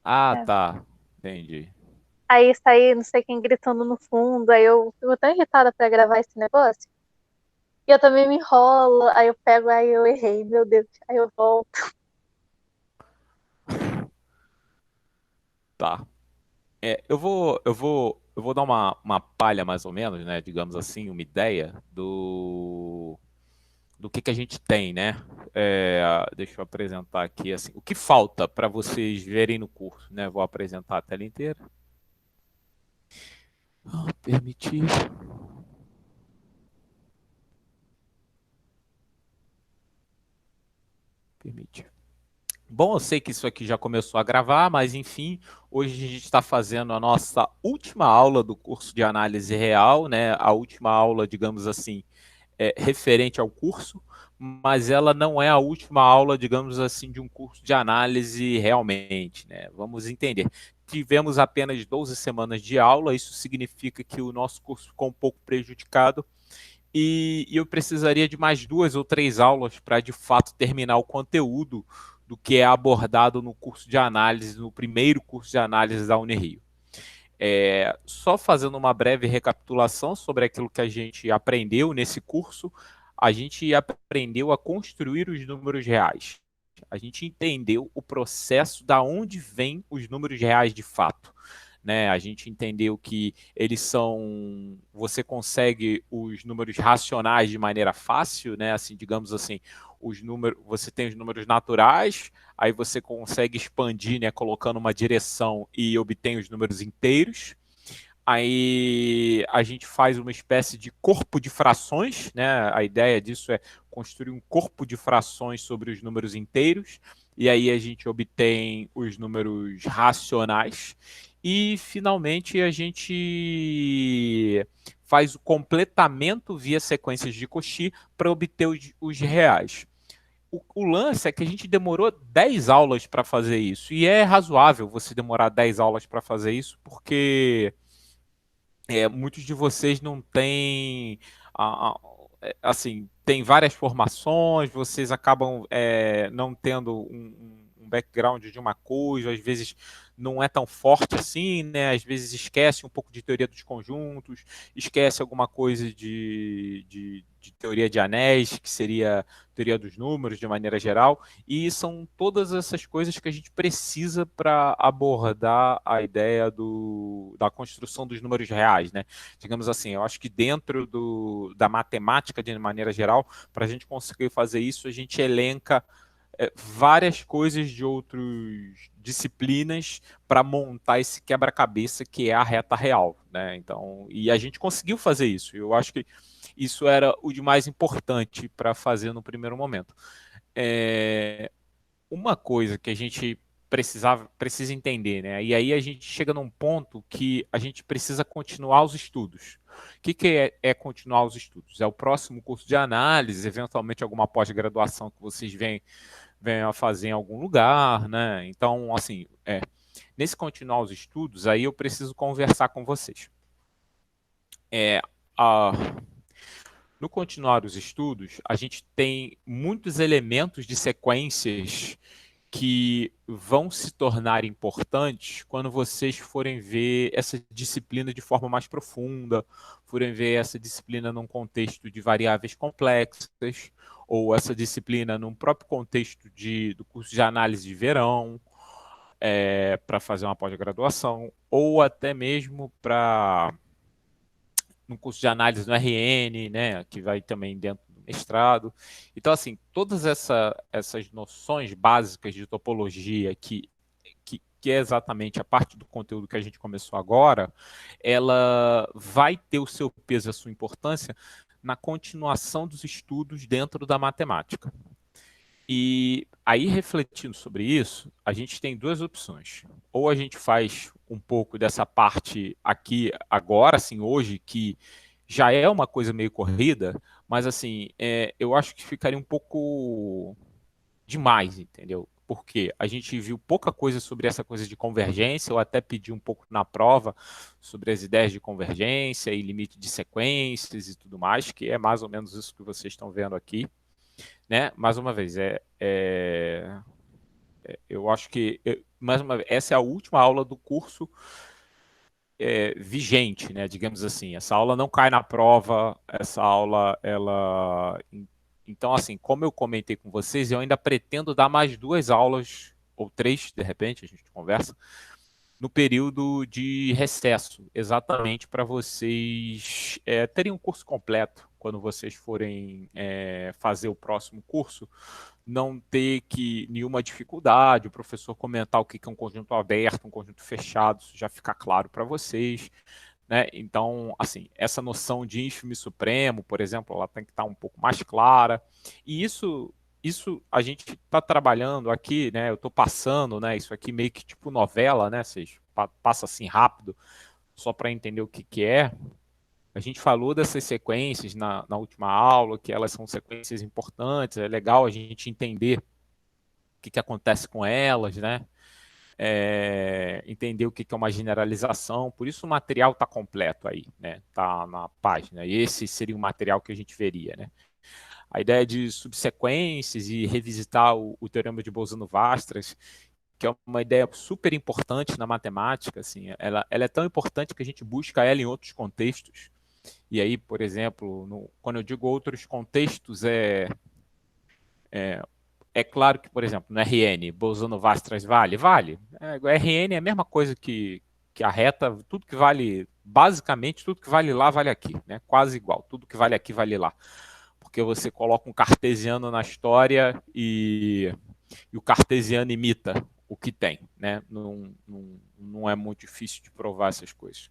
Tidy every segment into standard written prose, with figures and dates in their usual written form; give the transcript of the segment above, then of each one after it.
Ah, É. tá. Entendi. Aí saí, não sei quem gritando no fundo, aí eu fico tão irritada pra gravar esse negócio. E eu também me enrolo, aí eu pego, aí eu errei, meu Deus. Aí eu volto. Tá. Eu vou dar uma palha mais ou menos, né? Digamos assim, uma ideia do que a gente tem, né? Deixa eu apresentar aqui assim. O que falta para vocês verem no curso, né? Vou apresentar a tela inteira. Permitir. Permitir. Bom, eu sei que isso aqui já começou a gravar, mas enfim, hoje a gente está fazendo a nossa última aula do curso de análise real, né? A última aula, digamos assim, referente ao curso, mas ela não é a última aula, digamos assim, de um curso de análise realmente, né? Vamos entender. Tivemos apenas 12 semanas de aula, isso significa que o nosso curso ficou um pouco prejudicado e eu precisaria de mais 2 ou 3 aulas para de fato terminar o conteúdo do que é abordado no curso de análise, no primeiro curso de análise da Unirio. Só fazendo uma breve recapitulação sobre aquilo que a gente aprendeu nesse curso, a gente aprendeu a construir os números reais. A gente entendeu o processo da onde vêm os números reais de fato. Né? A gente entendeu que eles são, você consegue os números racionais de maneira fácil, né? Assim, digamos assim, os números, você tem os números naturais, aí você consegue expandir, né, colocando uma direção e obtém os números inteiros. Aí a gente faz uma espécie de corpo de frações, né? A ideia disso é construir um corpo de frações sobre os números inteiros, e aí a gente obtém os números racionais. E finalmente a gente faz o completamento via sequências de Cauchy para obter os reais. O lance é que a gente demorou 10 aulas para fazer isso. E é razoável você demorar 10 aulas para fazer isso, porque muitos de vocês não têm, assim, tem várias formações, vocês acabam não tendo um background de uma coisa, às vezes não é tão forte assim, né? Às vezes esquece um pouco de teoria dos conjuntos, esquece alguma coisa de teoria de anéis, que seria teoria dos números de maneira geral, e são todas essas coisas que a gente precisa para abordar a ideia da construção dos números reais, né? Digamos assim, eu acho que dentro da matemática, de maneira geral, para a gente conseguir fazer isso, a gente elenca várias coisas de outras disciplinas para montar esse quebra-cabeça que é a reta real, né? Então, e a gente conseguiu fazer isso. Eu acho que isso era o de mais importante para fazer no primeiro momento. É, uma coisa que a gente precisa entender, né? E aí a gente chega num ponto que a gente precisa continuar os estudos. O que é continuar os estudos? É o próximo curso de análise, eventualmente alguma pós-graduação que vocês venham a fazer em algum lugar, né? Então, assim, nesse continuar os estudos, aí eu preciso conversar com vocês. É, a, no continuar os estudos, a gente tem muitos elementos de sequências que vão se tornar importantes quando vocês forem ver essa disciplina de forma mais profunda, forem ver essa disciplina num contexto de variáveis complexas, ou essa disciplina num próprio contexto do curso de análise de verão, para fazer uma pós-graduação, ou até mesmo para no curso de análise no RN, né, que vai também dentro do mestrado. Então, assim, todas essas noções básicas de topologia que é exatamente a parte do conteúdo que a gente começou agora, ela vai ter o seu peso e a sua importância na continuação dos estudos dentro da matemática. E aí, refletindo sobre isso, a gente tem duas opções. Ou a gente faz um pouco dessa parte aqui, agora, assim, hoje, que já é uma coisa meio corrida, mas, assim, eu acho que ficaria um pouco demais, entendeu? Porque a gente viu pouca coisa sobre essa coisa de convergência, eu até pedi um pouco na prova sobre as ideias de convergência e limite de sequências e tudo mais, que é mais ou menos isso que vocês estão vendo aqui, né? Mais uma vez, Eu acho que, mais uma vez, essa é a última aula do curso vigente, né? Digamos assim. Essa aula não cai na prova, essa aula, ela. Então, assim, como eu comentei com vocês, eu ainda pretendo dar mais 2 aulas, ou 3, de repente, a gente conversa, no período de recesso, exatamente para vocês terem um curso completo quando vocês forem fazer o próximo curso, não ter nenhuma dificuldade, o professor comentar o que é um conjunto aberto, um conjunto fechado, isso já ficar claro para vocês. Né? Então, assim, essa noção de ínfimo e supremo, por exemplo, ela tem que estar um pouco mais clara. E isso a gente está trabalhando aqui, né? Eu estou passando, né? Isso aqui meio que tipo novela, né? Vocês passa assim rápido, só para entender o que é. A gente falou dessas sequências na última aula, que elas são sequências importantes, é legal a gente entender o que acontece com elas, né? Entender o que é uma generalização, por isso o material está completo aí, né? Está na página. Esse seria o material que a gente veria, né? A ideia de subsequências e revisitar o teorema de Bolzano-Weierstrass, que é uma ideia super importante na matemática, assim, ela é tão importante que a gente busca ela em outros contextos. E aí, por exemplo, quando eu digo outros contextos, é claro que, por exemplo, no RN, Bolzano-Weierstrass vale? Vale. O RN é a mesma coisa que a reta, tudo que vale, basicamente, tudo que vale lá, vale aqui, né? Quase igual, tudo que vale aqui, vale lá. Porque você coloca um cartesiano na história e o cartesiano imita o que tem, né? Não é muito difícil de provar essas coisas.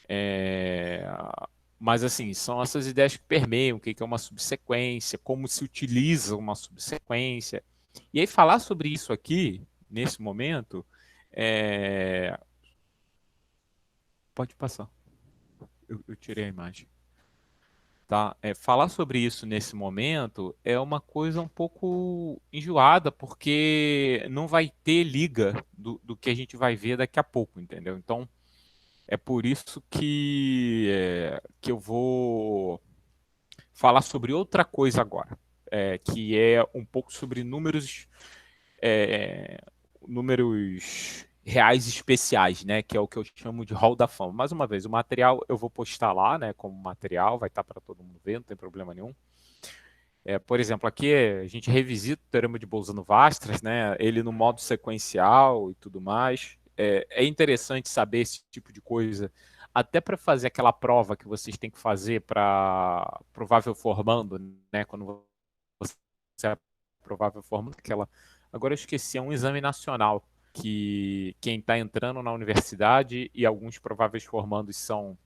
É, mas, assim, são essas ideias que permeiam o que é uma subsequência, como se utiliza uma subsequência. E aí, falar sobre isso aqui, nesse momento, é... pode passar. Eu tirei a imagem. Tá? Falar sobre isso nesse momento é uma coisa um pouco enjoada, porque não vai ter liga do que a gente vai ver daqui a pouco, entendeu? Então, é por isso que eu vou falar sobre outra coisa agora, que é um pouco sobre é, números reais especiais, né? Que é o que eu chamo de Hall da Fama. Mais uma vez, o material eu vou postar lá, né? Como material, vai estar para todo mundo ver, não tem problema nenhum. Por exemplo, aqui a gente revisita o teorema de Bolzano-Weierstrass, né? Ele no modo sequencial e tudo mais. É interessante saber esse tipo de coisa, até para fazer aquela prova que vocês têm que fazer para provável formando, né? Quando você é provável formando aquela. Agora eu esqueci, é um exame nacional que quem está entrando na universidade e alguns prováveis formandos são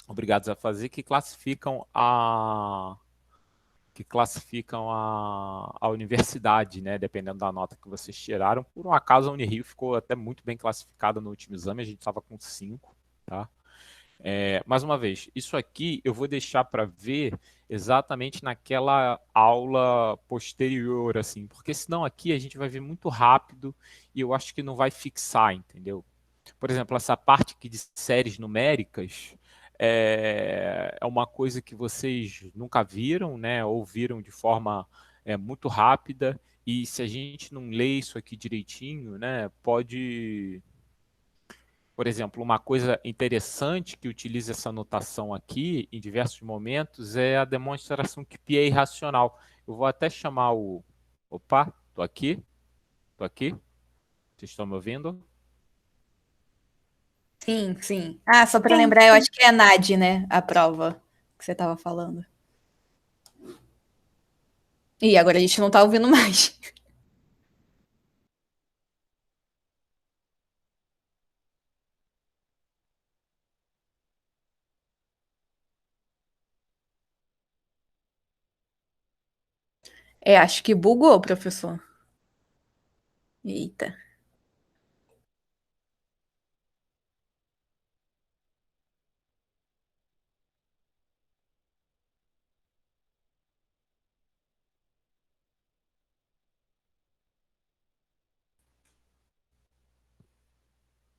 obrigados a fazer, que classificam a universidade, né? Dependendo da nota que vocês tiraram. Por um acaso, a Unirio ficou até muito bem classificada no último exame, a gente estava com 5, tá? Mais uma vez, isso aqui eu vou deixar para ver exatamente naquela aula posterior, assim, porque senão aqui a gente vai ver muito rápido e eu acho que não vai fixar, entendeu? Por exemplo, essa parte aqui de séries numéricas é uma coisa que vocês nunca viram, né? Ou viram de forma muito rápida. E se a gente não lê isso aqui direitinho, né? Pode, por exemplo, uma coisa interessante que utiliza essa notação aqui em diversos momentos é a demonstração que π é irracional. Eu vou até chamar o. Opa, tô aqui, tô aqui. Vocês estão me ouvindo? Sim, sim. Ah, só para Sim, lembrar, eu sim. acho que é NAD, né? A prova que você estava falando. E agora a gente não tá ouvindo mais. É, acho que bugou, professor. Eita.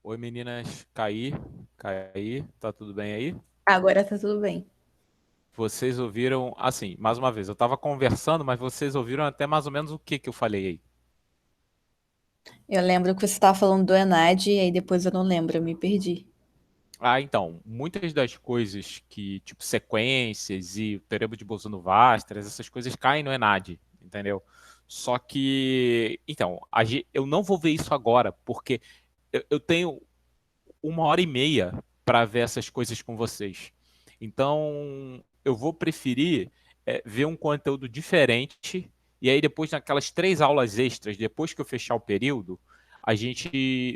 Oi, meninas. Caí, tá tudo bem aí? Agora tá tudo bem. Vocês ouviram, assim, mais uma vez, eu estava conversando, mas vocês ouviram até mais ou menos o que eu falei aí? Eu lembro que você estava falando do ENAD, e aí depois eu não lembro, eu me perdi. Então, muitas das coisas que, tipo, sequências e o teorema de Bolzano-Weierstrass, essas coisas caem no ENAD, entendeu? Só que, então, eu não vou ver isso agora, porque eu tenho 1h30 para ver essas coisas com vocês. Então, eu vou preferir ver um conteúdo diferente, e aí depois, naquelas 3 aulas extras, depois que eu fechar o período, a gente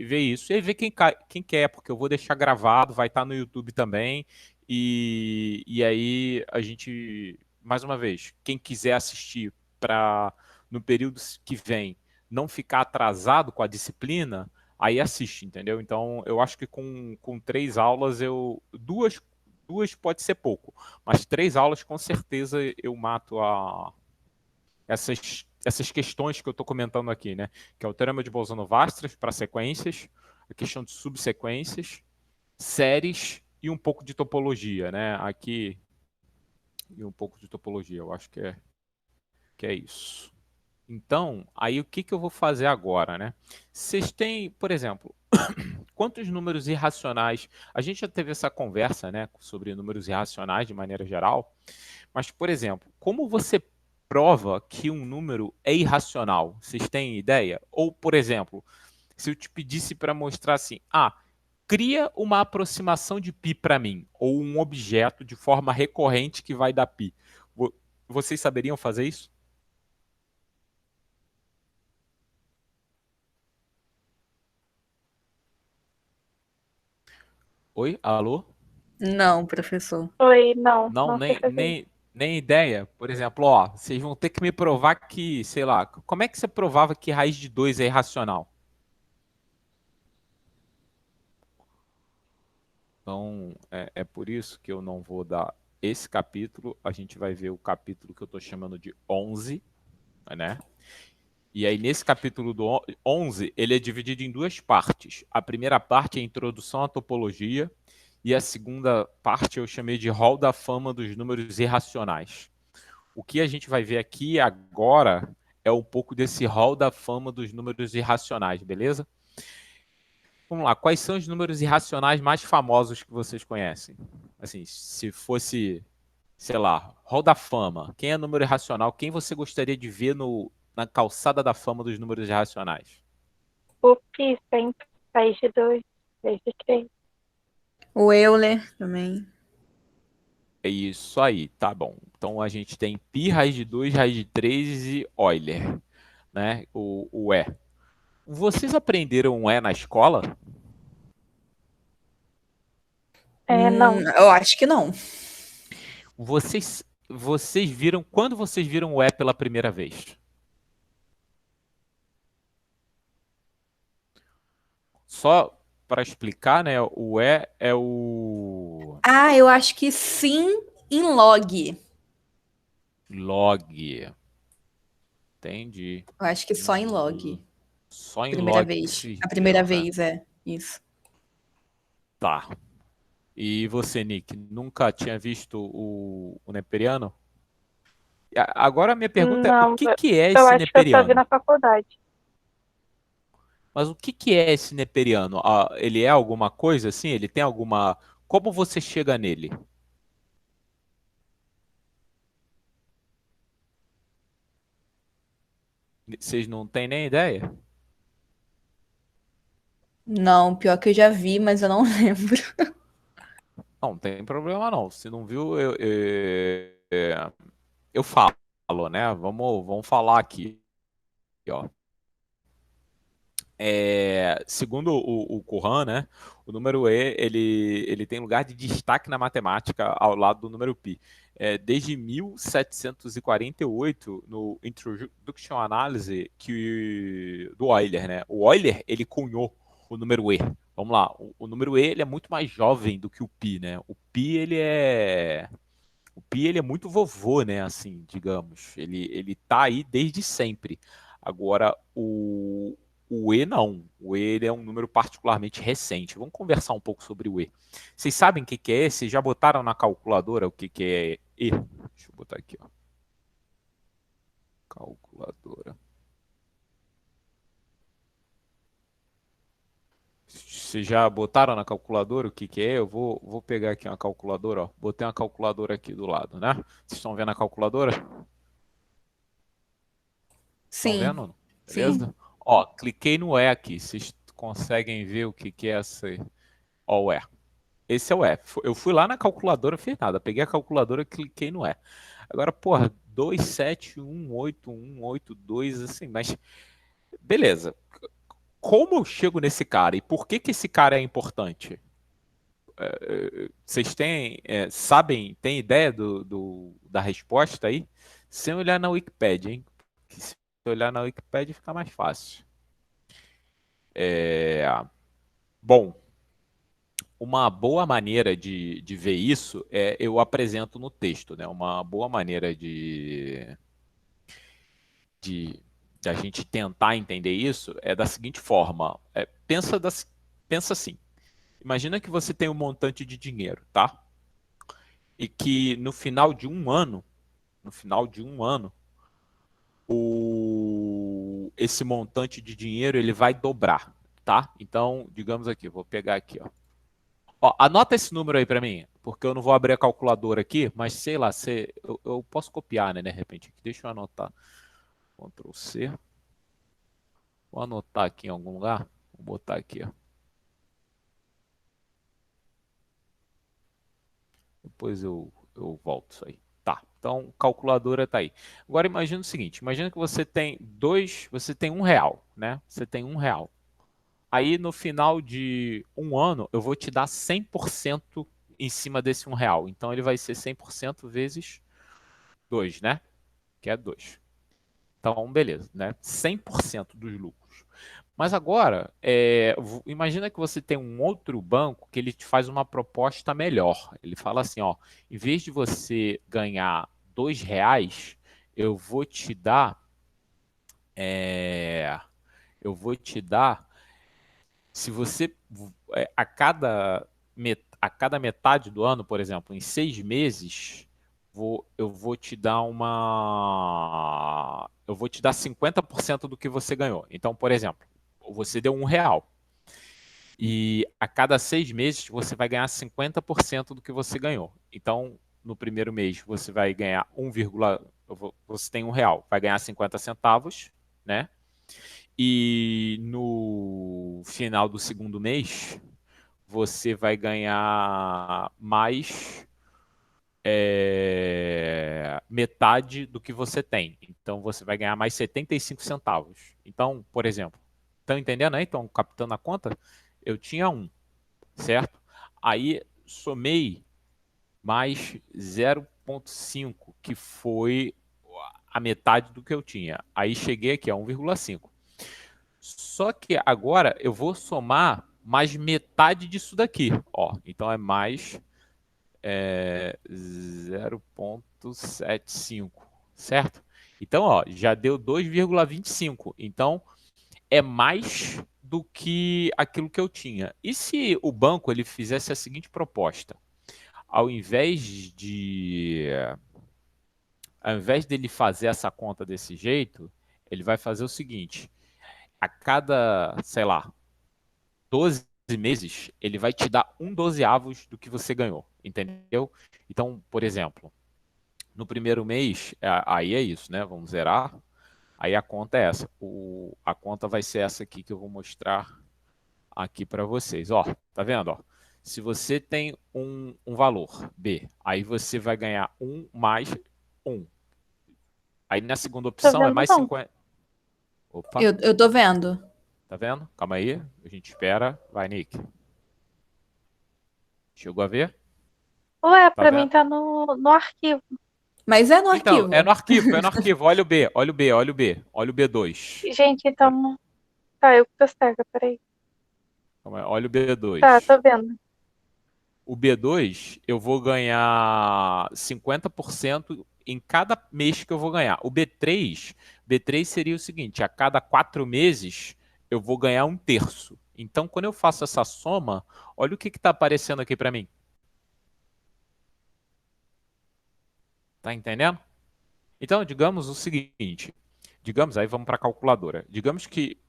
vê isso. E aí vê quem quer, porque eu vou deixar gravado, vai estar no YouTube também, e aí a gente, mais uma vez, quem quiser assistir para no período que vem não ficar atrasado com a disciplina, aí assiste, entendeu? Então, eu acho que com 3 aulas, duas pode ser pouco, mas 3 aulas, com certeza, eu mato essas questões que eu estou comentando aqui, né? Que é o teorema de Bolzano-Weierstrass para sequências, a questão de subsequências, séries e um pouco de topologia, né? Aqui, e um pouco de topologia, eu acho que é isso. Então, aí o que eu vou fazer agora, né? Vocês têm, por exemplo, quantos números irracionais? A gente já teve essa conversa, né, sobre números irracionais de maneira geral, mas, por exemplo, como você prova que um número é irracional? Vocês têm ideia? Ou, por exemplo, se eu te pedisse para mostrar assim, cria uma aproximação de π para mim, ou um objeto de forma recorrente que vai dar π. Vocês saberiam fazer isso? Oi? Alô? Não, professor. Oi, não, Não, não sei nem, fazer isso. nem, nem ideia. Por exemplo, ó, vocês vão ter que me provar que, sei lá, como é que você provava que raiz de 2 é irracional? Então, é por isso que eu não vou dar esse capítulo. A gente vai ver o capítulo que eu estou chamando de 11, né? E aí, nesse capítulo do 11, ele é dividido em duas partes. A primeira parte é a introdução à topologia, e a segunda parte eu chamei de Hall da Fama dos Números Irracionais. O que a gente vai ver aqui agora é um pouco desse hall da fama dos números irracionais, beleza? Vamos lá, quais são os números irracionais mais famosos que vocês conhecem? Assim, se fosse, sei lá, hall da fama, quem é número irracional? Quem você gostaria de ver na calçada da fama dos números irracionais? O pi sempre, raiz de 2, raiz de 3. O Euler também. É isso aí, tá bom. Então a gente tem π, raiz de 2, raiz de 3 e Euler, né? O E. Vocês aprenderam o E na escola? Não. Eu acho que não. Vocês viram, quando vocês viram o E pela primeira vez? Só para explicar, né? O E é o Ah, eu acho que sim em log. log. Entendi. Eu acho que só em log. Só em Primeira log que vez. vocês A primeira viram, né? vez, é. Isso. Tá. E você, Nick, nunca tinha visto o neperiano? Agora a minha pergunta é, o Não, que que é eu esse acho que eu só vi neperiano? na faculdade. Mas o que que é esse neperiano? Ele é alguma coisa assim? Ele tem alguma... Como você chega nele? Vocês não têm nem ideia? Não, pior que eu já vi, mas eu não lembro. Não tem problema não. Se não viu, eu falo, né? Vamos falar aqui, ó. Segundo o Kuhan, né, o número E ele tem lugar de destaque na matemática ao lado do número π. Desde 1748, no Introduction Analysis do Euler, né? O Euler ele cunhou o número E. Vamos lá, o número E ele é muito mais jovem do que o π, né? O π ele é muito vovô, né? Assim, digamos, ele tá aí desde sempre. Agora o E não. O E ele é um número particularmente recente. Vamos conversar um pouco sobre o E. Vocês sabem o que que é? Vocês já botaram na calculadora o que que é E? Deixa eu botar aqui, ó. Calculadora. Vocês já botaram na calculadora o que que é? Eu vou pegar aqui uma calculadora, ó. Botei uma calculadora aqui do lado, né? Vocês estão vendo a calculadora? Estão Sim, vendo? sim. Beleza? Ó, cliquei no E aqui. Vocês conseguem ver o que que é essa? Ó, o E. Esse é o E. Eu fui lá na calculadora, fiz nada. Peguei a calculadora e cliquei no E. Agora, porra, 2718182, assim, mas beleza. Como eu chego nesse cara e por que que esse cara é importante? Vocês têm, sabem, têm ideia da resposta aí? Sem olhar na Wikipédia, hein? Que se olhar na Wikipédia fica mais fácil. É, bom, uma boa maneira de ver isso é eu apresento no texto, né? Uma boa maneira de, de a gente tentar entender isso é da seguinte forma: pensa assim. Imagina que você tem um montante de dinheiro, tá? E que no final de um ano, esse montante de dinheiro ele vai dobrar, tá? Então, digamos aqui, vou pegar aqui, ó. Ó, anota esse número aí para mim, porque eu não vou abrir a calculadora aqui, mas sei lá, eu posso copiar, né, de repente. Deixa eu anotar. Ctrl C. Vou anotar aqui em algum lugar. Vou botar aqui, ó. Depois eu volto isso aí. Tá, então calculadora tá aí. Agora imagina o seguinte, imagina que você tem R$ 1, né? Você tem R$ 1. Aí no final de um ano eu vou te dar 100% em cima desse R$ 1. Então ele vai ser 100% vezes 2, né? Que é 2. Então beleza, né? 100% dos lucros. Mas agora, imagina que você tem um outro banco que ele te faz uma proposta melhor. Ele fala assim, ó, em vez de você ganhar R$ 2, eu vou te dar, é, eu vou te dar, se você, a cada metade do ano, por exemplo, em 6 meses, eu vou te dar eu vou te dar 50% do que você ganhou. Então, por exemplo, você deu R$ 1. E a cada 6 meses você vai ganhar 50% do que você ganhou. Então, no primeiro mês você vai ganhar você tem R$ 1, vai ganhar 50 centavos, né? E no final do segundo mês você vai ganhar mais metade do que você tem. Então você vai ganhar mais 75 centavos. Então, por exemplo, estão entendendo aí? Estão captando a conta? Eu tinha um, certo? Aí somei mais 0,5, que foi a metade do que eu tinha. Aí cheguei aqui a 1,5. Só que agora eu vou somar mais metade disso daqui. Ó, então é mais 0,75, certo? Então, ó, já deu 2,25. Então, é mais do que aquilo que eu tinha. E se o banco ele fizesse a seguinte proposta? Ao invés de ao invés dele fazer essa conta desse jeito, ele vai fazer o seguinte: a cada, sei lá, 12 meses, ele vai te dar 1/12 do que você ganhou, entendeu? Então, por exemplo, no primeiro mês, aí é isso, né? Vamos zerar. Aí a conta é essa. A conta vai ser essa aqui que eu vou mostrar aqui para vocês. Ó, tá vendo? Ó? Se você tem um valor B, aí você vai ganhar 1 mais 1. Aí na segunda Tô opção é vendo mais não. 50. Opa, Eu tô vendo. tá vendo? Calma aí, a gente espera. Vai, Nick. Chegou a ver? Ué, Tá pra mim vendo? tá no arquivo. Mas é no Então, é arquivo. no arquivo, é no arquivo. Olha o B, olha o B, olha o B, olha o B2. Gente, então. Tá, eu que tô cega, peraí. Calma aí, olha o Tá, B2. tô vendo. O B2, eu vou ganhar 50% em cada mês que eu vou ganhar. B3 seria o seguinte: a cada 4 meses eu vou ganhar 1/3. Então, quando eu faço essa soma, olha o que está aparecendo aqui para mim. Tá entendendo? Então, digamos o seguinte: digamos, aí vamos para a calculadora. Digamos que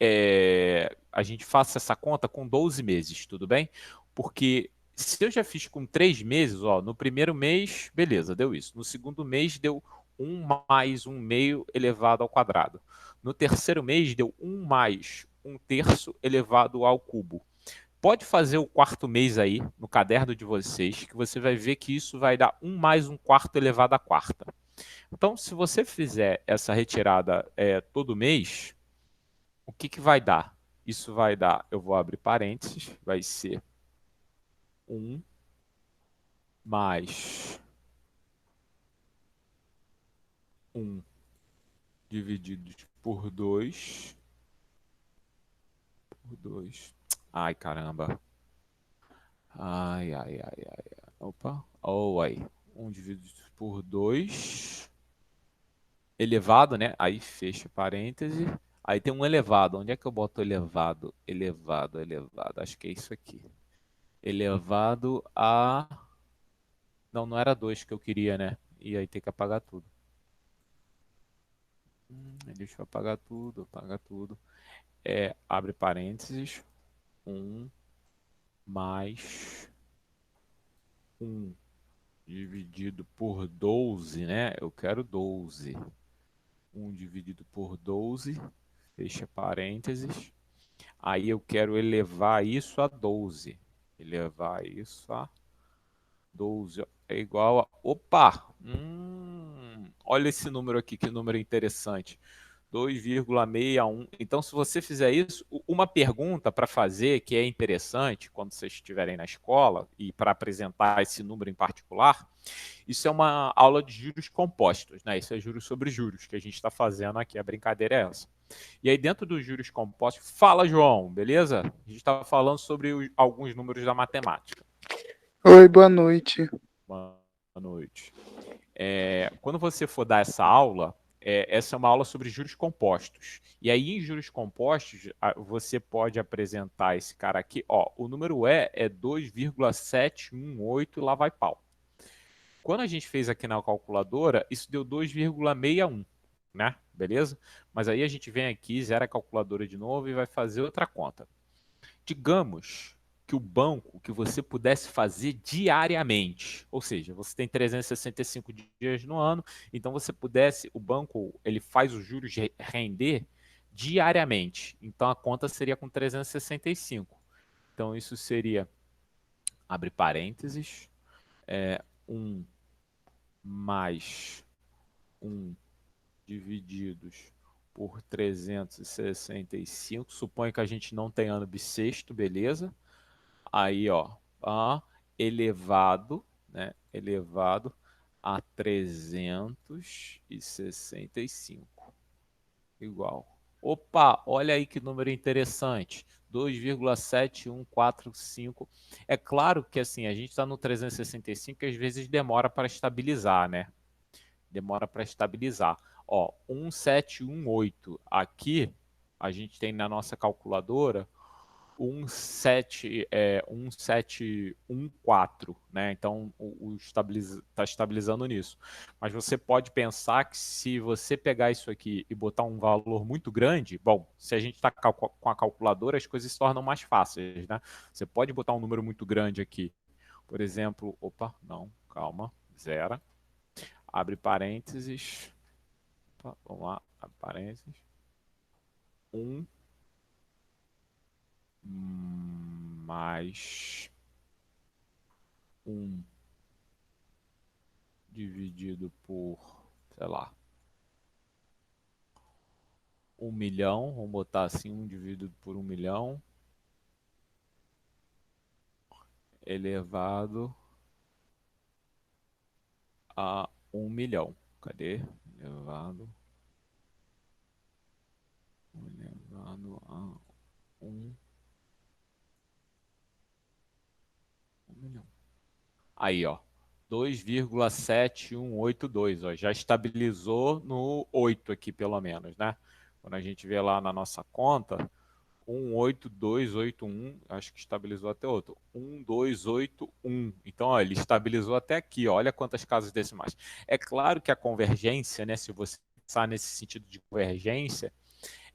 a gente faça essa conta com 12 meses, tudo bem? Porque se eu já fiz com 3 meses, ó, no primeiro mês, beleza, deu isso. No segundo mês, deu 1 mais 1 meio elevado ao quadrado. No terceiro mês, deu 1 mais 1 terço elevado ao cubo. Pode fazer o quarto mês aí, no caderno de vocês, que você vai ver que isso vai dar 1 mais 1 quarto elevado à quarta. Então, se você fizer essa retirada todo mês, o que, que vai dar? Isso vai dar, eu vou abrir parênteses, vai ser 1 mais 1 dividido por 2. Por 2. Ai, caramba. Ai, ai, ai, ai. Opa. Oh, aí. 1 dividido por 2. Elevado, né? Aí fecha parêntese. Aí tem um elevado. Onde é que eu boto elevado? Elevado, elevado. Acho que é isso aqui. Elevado a... Não, não era 2 que eu queria, né? E aí tem que apagar tudo. Deixa eu apagar tudo, apagar tudo. Abre parênteses. 1 mais 1 dividido por 12, né? Eu quero 12. 1 dividido por 12, fecha parênteses. Aí eu quero elevar isso a 12. Elevar isso a 12 é igual a... Opa! Olha esse número aqui, que número interessante. 2,61. Então, se você fizer isso, uma pergunta para fazer que é interessante quando vocês estiverem na escola e para apresentar esse número em particular, isso é uma aula de juros compostos, né? Isso é juros sobre juros que a gente está fazendo aqui, a brincadeira é essa. E aí dentro dos juros compostos, fala João, beleza? A gente está falando sobre alguns números da matemática. Oi, boa noite. Boa noite. Quando você for dar essa aula, essa é uma aula sobre juros compostos. E aí, em juros compostos, você pode apresentar esse cara aqui. Ó, o número é 2,718 e lá vai pau. Quando a gente fez aqui na calculadora, isso deu 2,61, né? Beleza? Mas aí a gente vem aqui, zera a calculadora de novo e vai fazer outra conta. Digamos que o banco que você pudesse fazer diariamente, ou seja, você tem 365 dias no ano, então você pudesse, o banco ele faz os juros render diariamente, então a conta seria com 365. Então isso seria, abre parênteses, 1 mais 1 divididos por 365, suponho que a gente não tem ano bissexto, beleza? Aí, ó, elevado, né? Elevado a 365. Igual. Opa, olha aí que número interessante. 2,7145. É claro que assim, a gente está no 365 e às vezes demora para estabilizar, né? Demora para estabilizar. Ó, 1718. Aqui, a gente tem na nossa calculadora 1714, né? Então está estabilizando nisso. Mas você pode pensar que se você pegar isso aqui e botar um valor muito grande, bom, se a gente está com a calculadora, as coisas se tornam mais fáceis, né? Você pode botar um número muito grande aqui. Por exemplo, opa, não, calma, zero. Abre parênteses. Opa, vamos lá, abre parênteses. 1 mais 1 dividido por, sei lá, 1 milhão, vamos botar assim, 1 dividido por 1 milhão, elevado a 1 milhão. Cadê? Elevado a 1 milhão. Aí, ó. 2,7182, ó, já estabilizou no 8 aqui, pelo menos, né? Quando a gente vê lá na nossa conta, 18281, acho que estabilizou até outro. 1281. Então, ó, ele estabilizou até aqui, ó, olha quantas casas decimais. É claro que a convergência, né, se você pensar nesse sentido de convergência,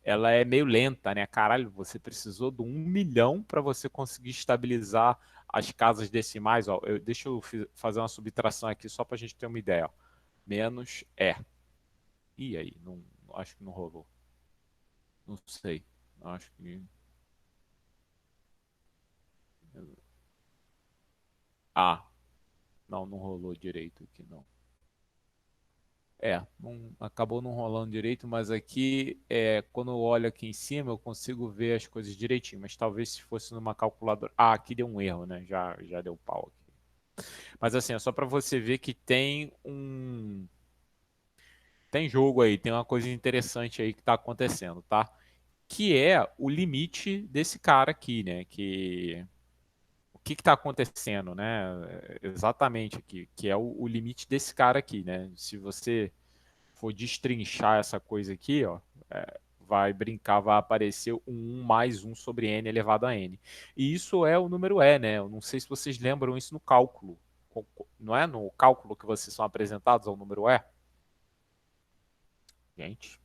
ela é meio lenta, né? Caralho, você precisou de 1 milhão para você conseguir estabilizar as casas decimais. Ó, deixa eu fazer uma subtração aqui só para a gente ter uma ideia. Ó. Menos é. E aí? Não, acho que não rolou. Não sei. Acho que. Ah, não rolou direito aqui, não. Acabou não rolando direito, mas aqui, quando eu olho aqui em cima, eu consigo ver as coisas direitinho. Mas talvez se fosse numa calculadora. Ah, aqui deu um erro, né? Já deu pau aqui. Mas assim, é só para você ver que tem um. Tem jogo aí, tem uma coisa interessante aí que está acontecendo, tá? Que é o limite desse cara aqui, né? O que está acontecendo, né? Exatamente aqui, que é o limite desse cara aqui, né? Se você for destrinchar essa coisa aqui, ó, vai brincar, vai aparecer um 1 mais 1 sobre n elevado a n. E isso é o número e, né? Eu não sei se vocês lembram isso no cálculo. Não é no cálculo que vocês são apresentados ao número e? Gente,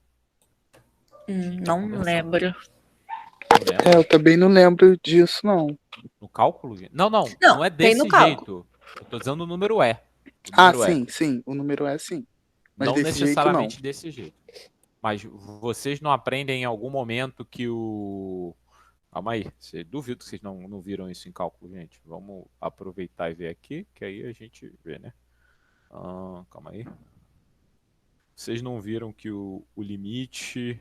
a gente tá Não conversando. lembro. Não lembra? Eu também não lembro disso, não. No cálculo? Gente? Não Não, é tem no desse cálculo. jeito. Eu tô dizendo o número e. O Ah, número e. sim, o número é sim. Mas Não desse jeito, não. necessariamente desse jeito. Mas vocês não aprendem em algum momento que o. Calma aí, duvido que vocês não viram isso em cálculo, gente. Vamos aproveitar e ver aqui, que aí a gente vê, né? Calma aí. Vocês não viram que o limite.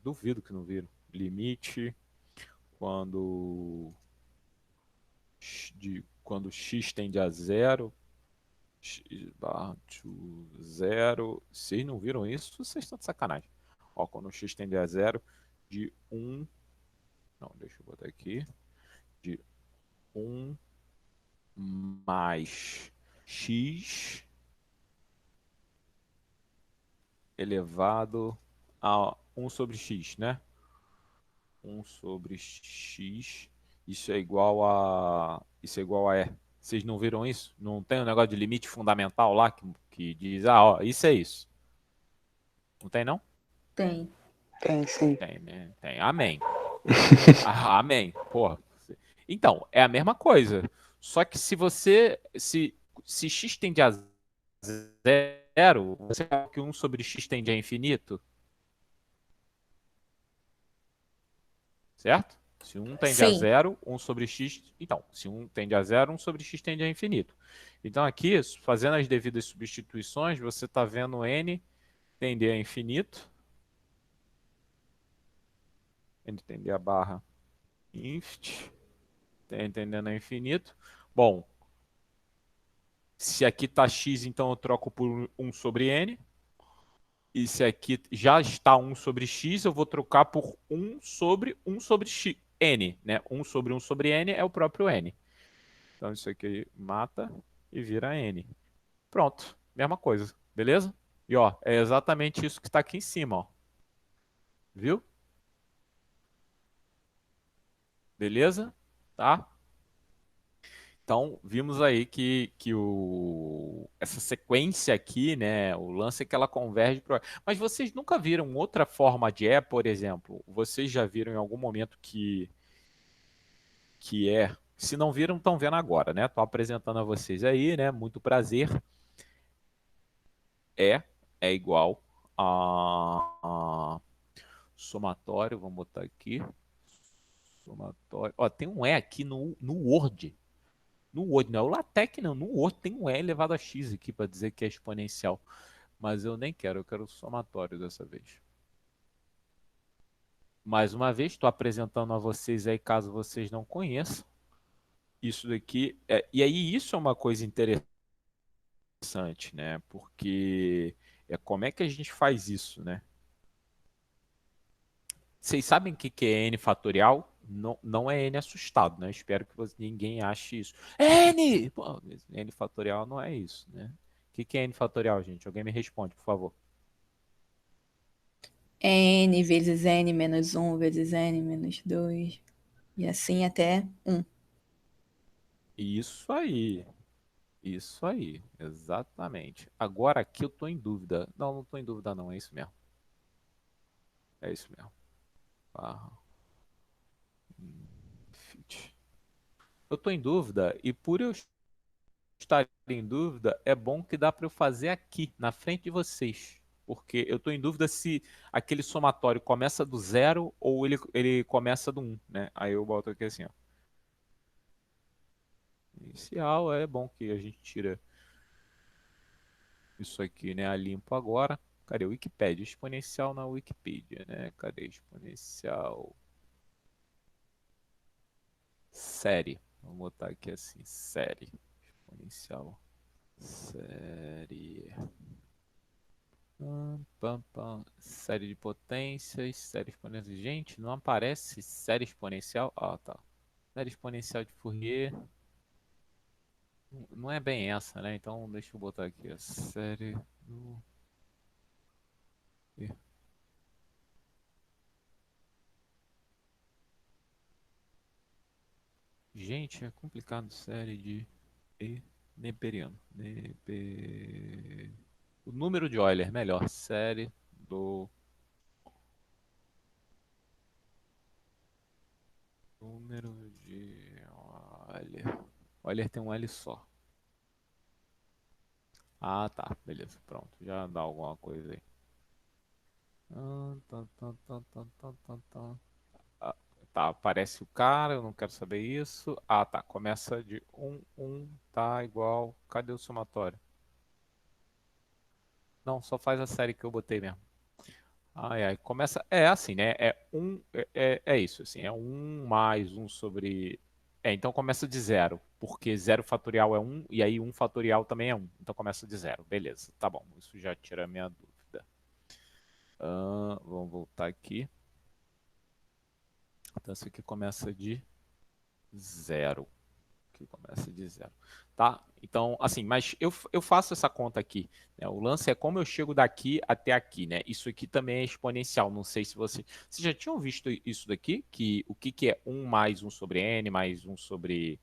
Duvido que não viram. Limite quando quando x tende a zero, x barra to zero. Vocês não viram isso? Vocês estão de sacanagem. Ó, quando x tende a zero, de 1. Não, deixa eu botar aqui. De 1 mais x elevado a 1 sobre x, né? 1 sobre x, isso é igual a E. Vocês não viram isso? Não tem um negócio de limite fundamental lá que diz, ó, isso é isso. Não tem, não? Tem. Tem, sim. Tem, né? Tem. Amém. Amém. Porra. Então, é a mesma coisa. Só que se você. Se x tende a zero, você sabe que 1 sobre x tende a infinito? Certo? Se 1 tende a Sim. zero, 1 sobre x. Então, se 1 tende a zero, 1 sobre x tende a infinito. Então, aqui, fazendo as devidas substituições, você está vendo n tender a infinito. N tender a barra inft. Tendendo a infinito. Bom, se aqui está x, então eu troco por 1 sobre n. E se aqui já está 1 sobre x, eu vou trocar por 1 sobre x, n. Né? 1 sobre n é o próprio n. Então isso aqui mata e vira n. Pronto, mesma coisa, beleza? E ó, é exatamente isso que está aqui em cima, ó. Viu? Beleza? Tá? Então, vimos aí que essa sequência aqui, né, o lance é que ela converge para. Mas vocês nunca viram outra forma de E, por exemplo? Vocês já viram em algum momento que é. Se não viram, estão vendo agora, né? Estou apresentando a vocês aí, né? Muito prazer. É igual a somatório, vamos botar aqui. Somatório. Ó, tem um E aqui no Word. No Word, não é o LaTeX, não. No Word tem um E elevado a x aqui para dizer que é exponencial. Mas eu nem quero, eu quero o somatório dessa vez. Mais uma vez, estou apresentando a vocês aí, caso vocês não conheçam. Isso daqui. E aí, isso é uma coisa interessante, né? Porque como é que a gente faz isso, né? Vocês sabem o que é n fatorial? Não é n assustado, né? Espero que ninguém ache isso. N! Pô, n fatorial não é isso, né? O que é n fatorial, gente? Alguém me responde, por favor. N vezes N menos 1 vezes N menos 2. E assim até 1. Isso aí. Isso aí, exatamente. Agora aqui eu tô em dúvida. Não, não tô em dúvida não, é isso mesmo. É isso mesmo. Barra, fit. Eu tô em dúvida e por eu estar em dúvida, é bom que dá para eu fazer aqui, na frente de vocês. Porque eu tô em dúvida se aquele somatório começa do zero ou ele começa do um, né? Aí eu boto aqui assim, ó. Inicial, é bom que a gente tira isso aqui, né? A limpo agora. Cadê? Wikipédia. Exponencial na Wikipedia, né? Cadê? Exponencial. Série. Vamos botar aqui assim, série. Exponencial. Série. Pam, pam. Série de potências, série exponencial. Gente, não aparece série exponencial? Ah, tá. Série exponencial de Fourier. Não é bem essa, né? Então deixa eu botar aqui a série do... Gente, é complicado. Série de Neperiano. O número de Euler, melhor. Série do número de Euler. Euler tem um L só. Ah, tá. Beleza. Pronto. Já dá alguma coisa aí. Ah, tá, aparece o cara, eu não quero saber isso. Ah, tá. Começa de 1, tá igual. Cadê o somatório? Não, só faz a série que eu botei mesmo. Ai, ai, começa. É assim, né? É isso, assim. É 1 mais 1 sobre. É, então começa de zero, porque zero fatorial é 1, e aí 1 fatorial também é 1. Então começa de zero. Beleza, tá bom. Isso já tira a minha dúvida. Vamos voltar aqui. Então isso aqui começa de zero. Que começa de zero. Tá? Então, assim, mas eu faço essa conta aqui, né? O lance é como eu chego daqui até aqui, né? Isso aqui também é exponencial. Não sei se vocês já tinham visto isso daqui? Que o que é 1 mais 1 sobre n mais 1 sobre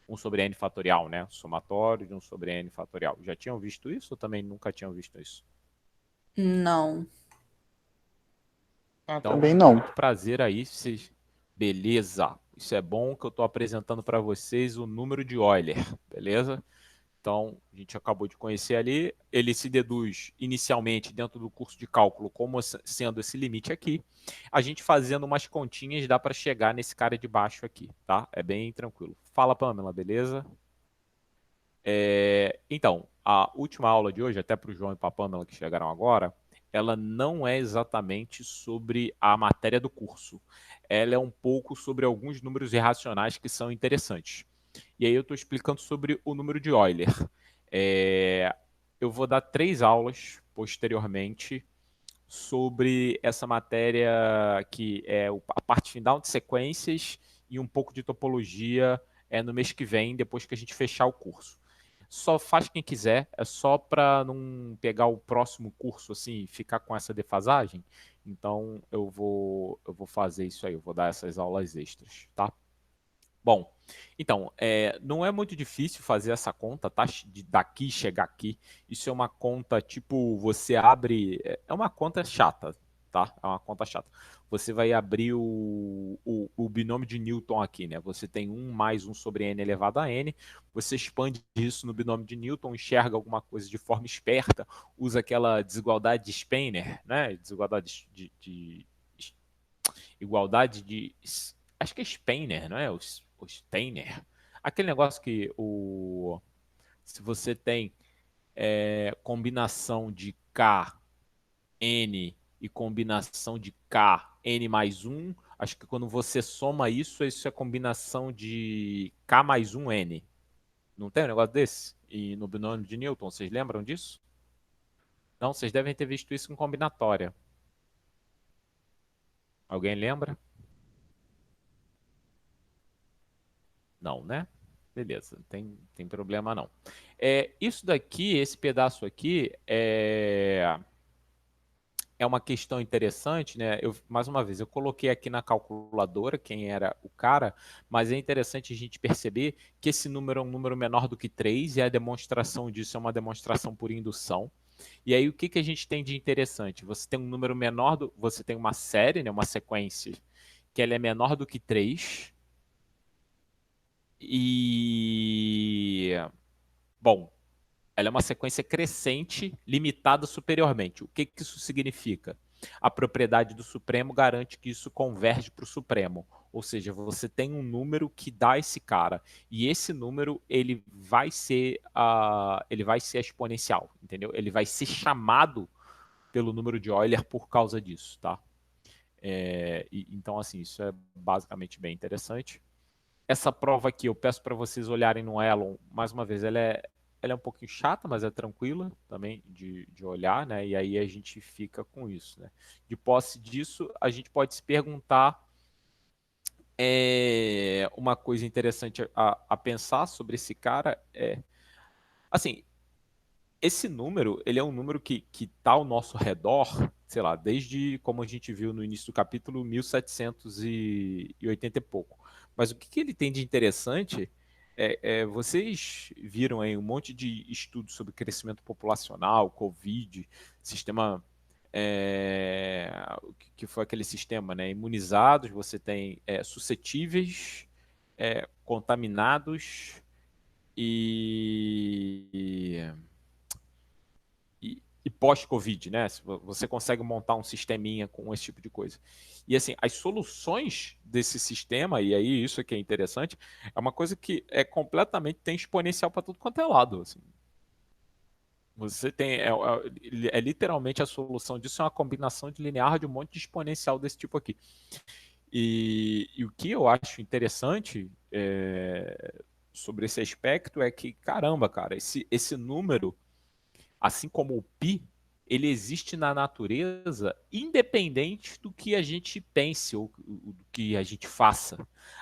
n fatorial, né? Somatório de 1 sobre n fatorial. Já tinham visto isso ou também nunca tinham visto isso? Não. Ah, Então, também não. muito prazer aí, vocês. Beleza. Isso é bom que eu estou apresentando para vocês o número de Euler, beleza? Então, a gente acabou de conhecer ali. Ele se deduz inicialmente dentro do curso de cálculo como sendo esse limite aqui. A gente fazendo umas continhas dá para chegar nesse cara de baixo aqui, tá? É bem tranquilo. Fala, Pamela, beleza? Então, a última aula de hoje, até para o João e para a Pamela que chegaram agora, ela não é exatamente sobre a matéria do curso. Ela é um pouco sobre alguns números irracionais que são interessantes. E aí eu estou explicando sobre o número de Euler. Eu vou dar 3 aulas posteriormente sobre essa matéria que é a parte final de sequências e um pouco de topologia no mês que vem, depois que a gente fechar o curso. Só faz quem quiser, é só para não pegar o próximo curso assim e ficar com essa defasagem. Então eu vou fazer isso aí, eu vou dar essas aulas extras, tá? Bom, então, não é muito difícil fazer essa conta, tá? De daqui chegar aqui. Isso é uma conta, tipo, você abre. É uma conta chata, tá? É uma conta chata. Você vai abrir o binômio de Newton aqui, né? Você tem 1 mais 1 sobre n elevado a n. Você expande isso no binômio de Newton, enxerga alguma coisa de forma esperta, usa aquela desigualdade de Spener, né? Desigualdade de igualdade de. Acho que é Spener, não é? O Steiner. Aquele negócio que se você tem combinação de K, N e combinação de K, N mais 1, acho que quando você soma isso, isso é combinação de K mais 1, N. Não tem um negócio desse? E no binômio de Newton, vocês lembram disso? Não, vocês devem ter visto isso em combinatória. Alguém lembra? Não, né? Beleza, tem problema não. Isso daqui, esse pedaço aqui, é uma questão interessante, né? Mais uma vez, eu coloquei aqui na calculadora quem era o cara, mas é interessante a gente perceber que esse número é um número menor do que 3 e a demonstração disso é uma demonstração por indução. E aí o que a gente tem de interessante? Você tem um número menor, você tem uma série, né, uma sequência, que ela é menor do que 3. E, bom, ela é uma sequência crescente, limitada superiormente. O que isso significa? A propriedade do Supremo garante que isso converge para o Supremo. Ou seja, você tem um número que dá esse cara. E esse número ele vai ser exponencial, entendeu? Ele vai ser chamado pelo número de Euler por causa disso, tá? Então, assim, isso é basicamente bem interessante. Essa prova aqui, eu peço para vocês olharem no Elon, mais uma vez, ela é um pouquinho chata, mas é tranquila também de olhar, né? E aí a gente fica com isso, né? De posse disso, a gente pode se perguntar uma coisa interessante a pensar sobre esse cara assim, esse número, ele é um número que está ao nosso redor, sei lá, desde, como a gente viu no início do capítulo, 1780 e pouco. Mas o que ele tem de interessante vocês viram aí um monte de estudos sobre crescimento populacional, Covid, sistema, que foi aquele sistema, né? Imunizados, você tem suscetíveis, contaminados e pós-Covid, né? Você consegue montar um sisteminha com esse tipo de coisa. E assim, as soluções desse sistema, e aí isso que é interessante, é uma coisa que tem exponencial para tudo quanto é lado. Assim. Você tem. Literalmente a solução disso é uma combinação de linear de um monte de exponencial desse tipo aqui. E o que eu acho interessante sobre esse aspecto é que, caramba, cara, esse número, assim como o π, ele existe na natureza independente do que a gente pense ou do que a gente faça.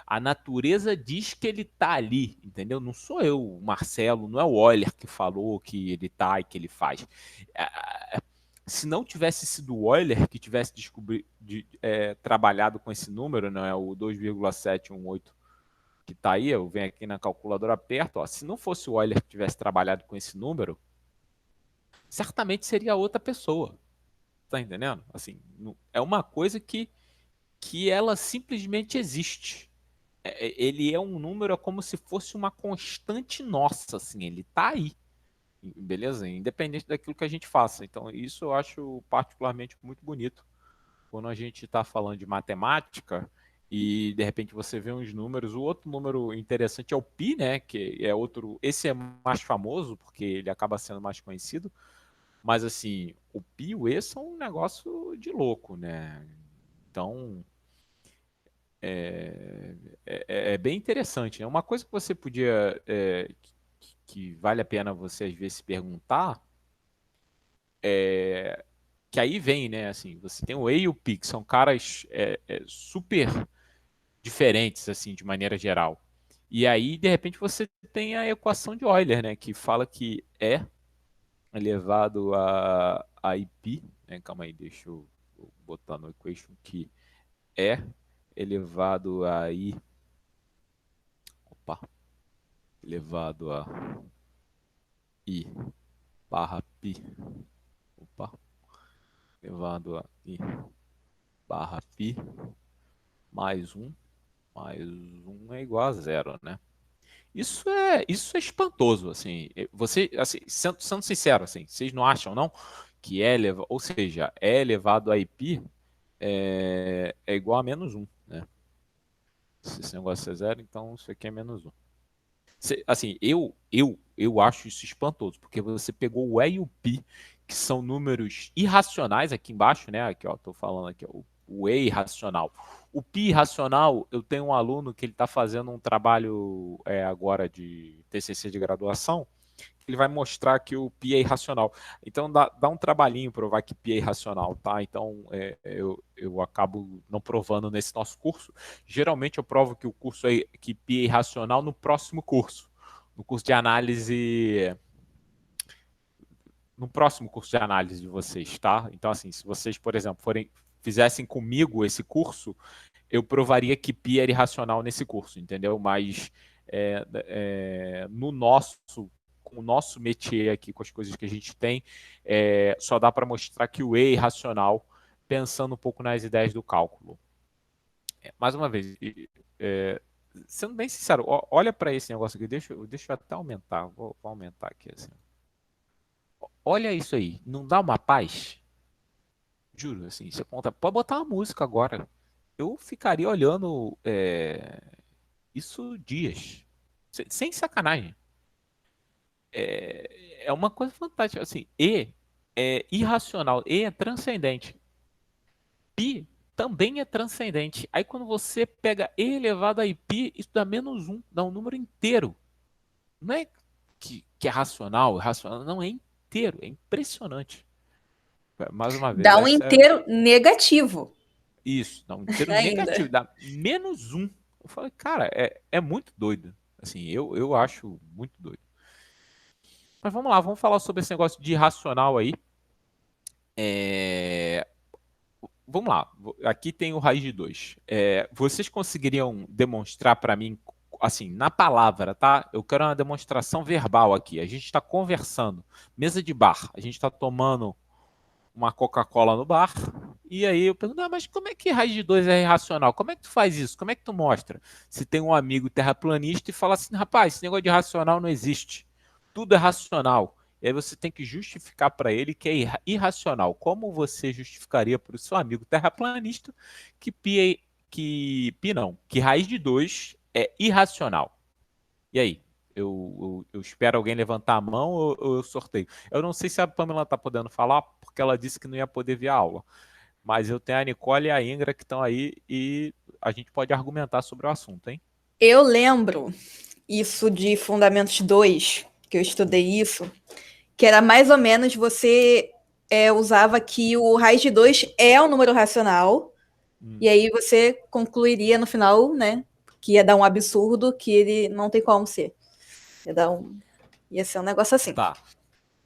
A natureza diz que ele está ali, entendeu? Não sou eu, o Marcelo, não é o Euler que falou que ele está e que ele faz. Se não tivesse sido o Euler que tivesse trabalhado com esse número, não é o 2,718 que está aí, eu venho aqui na calculadora perto, ó, se não fosse o Euler que tivesse trabalhado com esse número, certamente seria outra pessoa. Tá entendendo? Assim, é uma coisa que ela simplesmente existe. Ele é um número, é como se fosse uma constante nossa, assim, ele tá aí. Beleza? Independente daquilo que a gente faça. Então, isso eu acho particularmente muito bonito. Quando a gente está falando de matemática e de repente você vê uns números, o outro número interessante é o π, né? Que é outro. Esse é mais famoso, porque ele acaba sendo mais conhecido. Mas assim, o π e o e são um negócio de louco, né? Então, é bem interessante. Né? Uma coisa que você podia, que vale a pena você às vezes se perguntar, que aí vem, né? Assim, você tem o E e o π, que são caras super diferentes, assim, de maneira geral. E aí, de repente, você tem a equação de Euler, né? Que fala que E elevado a IP, né? Calma aí, deixa eu botar no equation que é elevado a I, opa, elevado a I barra pi, opa, elevado a I barra pi mais um é igual a zero, né? Isso é espantoso, assim. Você, assim, sendo sincero, assim, vocês não acham, não? Que ou seja, E elevado a IP é igual a menos um, né? Se esse negócio é zero, então isso aqui é menos um. Assim, eu acho isso espantoso, porque você pegou o E e o π, que são números irracionais aqui embaixo, né? Aqui, ó, tô falando aqui, ó, o E irracional. O π irracional, eu tenho um aluno que ele está fazendo um trabalho agora de TCC de graduação, ele vai mostrar que o π é irracional. Então dá um trabalhinho provar que π é irracional, tá? Então eu acabo não provando nesse nosso curso. Geralmente eu provo que o curso que π é irracional no próximo curso, no curso de análise no próximo curso de análise de vocês, tá? Então, assim, se vocês, por exemplo, fizessem comigo esse curso, eu provaria que pi era irracional nesse curso, entendeu? Mas no com o nosso métier aqui, com as coisas que a gente tem, só dá para mostrar que o E é irracional, pensando um pouco nas ideias do cálculo. Mais uma vez, sendo bem sincero, olha para esse negócio aqui, deixa eu até aumentar, vou aumentar aqui assim. Olha isso aí, não dá uma paz? Juro, assim, você pode botar uma música agora. Eu ficaria olhando isso dias, sem sacanagem. É uma coisa fantástica, assim, E é irracional, E é transcendente, Pi também é transcendente. Aí quando você pega E elevado a pi, isso dá -1, dá um número inteiro. Não é que é racional, irracional, não, é inteiro, é impressionante. Mais uma vez, Dá um inteiro negativo. Isso, dá um inteiro Ainda. negativo, dá -1. Eu falei, cara, é muito doido. Assim, eu acho muito doido. Mas vamos lá, vamos falar sobre esse negócio de irracional aí. Vamos lá, aqui tem o raiz de 2. Vocês conseguiriam demonstrar para mim, assim, na palavra, tá? Eu quero uma demonstração verbal aqui. A gente está conversando, mesa de bar, a gente está tomando uma Coca-Cola no bar, e aí eu pergunto, mas como é que raiz de 2 é irracional? Como é que tu faz isso? Como é que tu mostra? Se tem um amigo terraplanista e fala assim, rapaz, esse negócio de racional não existe. Tudo é racional. E aí você tem que justificar para ele que é irracional. Como você justificaria para o seu amigo terraplanista que raiz de 2 é irracional? E aí? Eu espero alguém levantar a mão ou eu sorteio? Eu não sei se a Pamela está podendo falar, porque ela disse que não ia poder ver a aula. Mas eu tenho a Nicole e a Ingra que estão aí e a gente pode argumentar sobre o assunto, hein? Eu lembro isso de Fundamentos 2, que eu estudei isso, que era mais ou menos você usava que o raiz de 2 é um número racional, e aí você concluiria no final, né, que ia dar um absurdo que ele não tem como ser. Ia ser um negócio assim. Tá.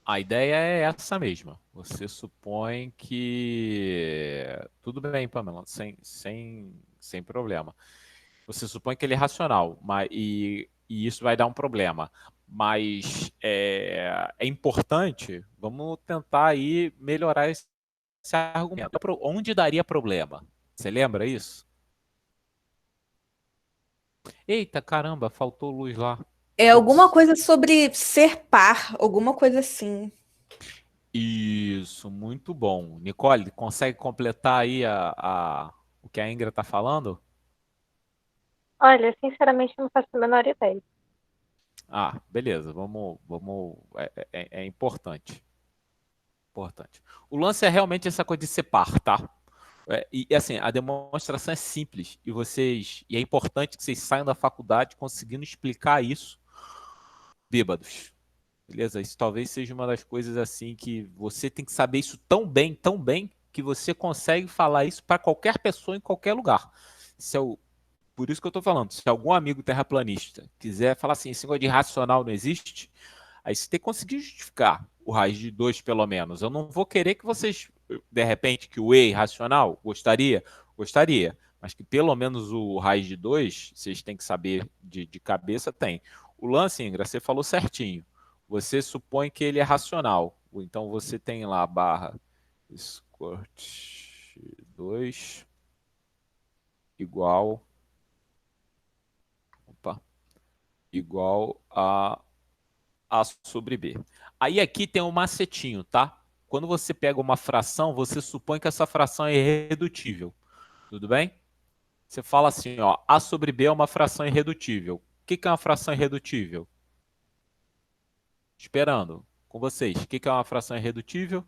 A ideia é essa mesma. Você supõe que. Tudo bem, Pamela, sem problema. Você supõe que ele é racional, e isso vai dar um problema. Mas é importante, vamos tentar aí melhorar esse argumento. Onde daria problema? Você lembra isso? Eita, caramba, faltou luz lá. É alguma coisa sobre ser par, alguma coisa assim. Isso, muito bom. Nicole, consegue completar aí o que a Ingra está falando? Olha, sinceramente, eu não faço a menor ideia. Ah, beleza, vamos, é importante. Importante. O lance é realmente essa coisa de ser par, tá? E assim, a demonstração é simples e é importante que vocês saiam da faculdade conseguindo explicar isso bêbados. Beleza? Isso talvez seja uma das coisas assim que você tem que saber isso tão bem, que você consegue falar isso para qualquer pessoa em qualquer lugar. Por isso que eu estou falando, se algum amigo terraplanista quiser falar assim, esse negócio de racional não existe, aí você tem que conseguir justificar o raiz de 2 pelo menos. Eu não vou querer que vocês, de repente, que o E é irracional, gostaria, mas que pelo menos o raiz de 2, vocês têm que saber de cabeça, tem. O lance, Ingra, você falou certinho. Você supõe que ele é racional. Então você tem lá a barra Scort 2 igual a sobre B. Aí aqui tem um macetinho, tá? Quando você pega uma fração, você supõe que essa fração é irredutível. Tudo bem? Você fala assim, ó, A sobre B é uma fração irredutível. O que é uma fração irredutível? Esperando, com vocês. O que é uma fração irredutível?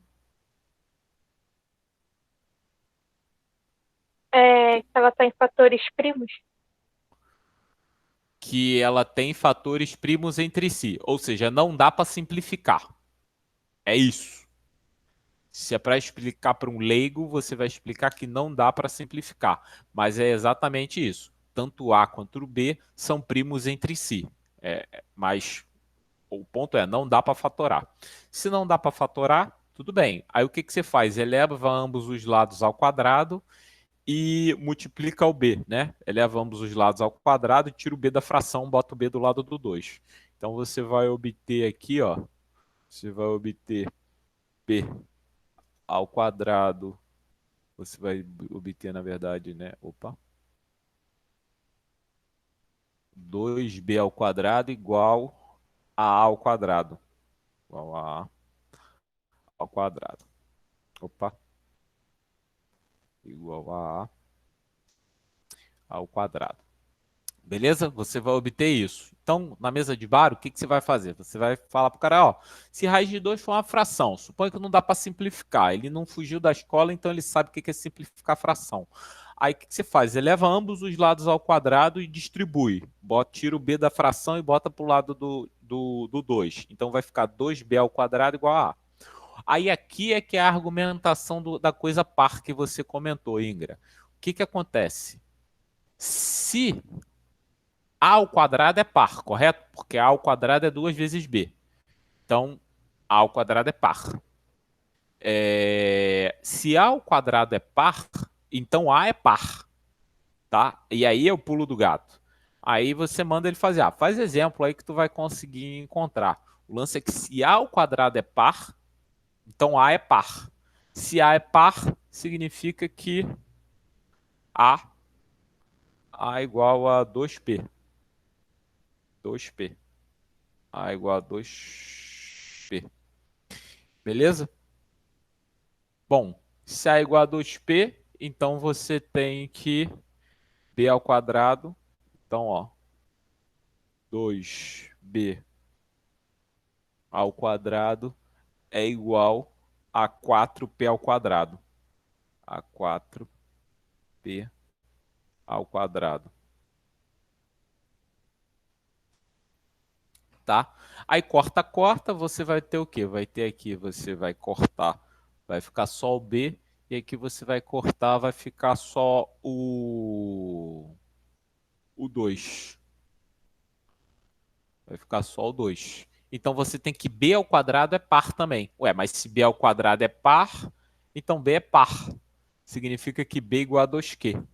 Que ela está em fatores primos. Que ela tem fatores primos entre si. Ou seja, não dá para simplificar. É isso. Se é para explicar para um leigo, você vai explicar que não dá para simplificar. Mas é exatamente isso. Tanto A quanto o B são primos entre si. Mas O ponto é, não dá para fatorar. Se não dá para fatorar, tudo bem. Aí o que você faz? Eleva ambos os lados ao quadrado e multiplica o b, né? Eleva ambos os lados ao quadrado e tira o b da fração, bota o b do lado do 2. Então você vai obter aqui, ó, você vai obter b ao quadrado, você vai obter, na verdade, né? Opa. 2b ao quadrado igual a ao quadrado. Igual a ao quadrado. Opa. Igual a ao quadrado. Beleza? Você vai obter isso. Então, na mesa de bar, o que você vai fazer? Você vai falar para o cara, ó, se raiz de 2 for uma fração, suponha que não dá para simplificar. Ele não fugiu da escola, então ele sabe o que é simplificar fração. Aí o que você faz? Eleva ambos os lados ao quadrado e distribui. Tira o b da fração e bota para o lado do 2. Então vai ficar 2b ao quadrado igual a A. Aí aqui é que é a argumentação da coisa par que você comentou, Ingra. O que acontece? Se A ao quadrado é par, correto? Porque A ao quadrado é 2 vezes B. Então, A ao quadrado é par. Se A ao quadrado é par, então A é par. Tá? E aí é o pulo do gato. Aí você manda ele fazer. Faz exemplo aí que tu vai conseguir encontrar. O lance é que se A ao quadrado é par, então A é par. Se A é par, significa que A igual a 2P. 2P. A igual a 2P. Beleza? Bom, se A é igual a 2P, então você tem que B ao quadrado. Então, ó, 2B ao quadrado é igual a 4P ao quadrado. A 4P ao quadrado. Tá? Aí corta, você vai ter o quê? Vai ter aqui, você vai cortar, vai ficar só o B, e aqui você vai cortar, vai ficar só o 2. Vai ficar só o 2. Então você tem que B ao quadrado é par também. Ué, mas se B ao quadrado é par, então B é par. Significa que B igual a 2Q.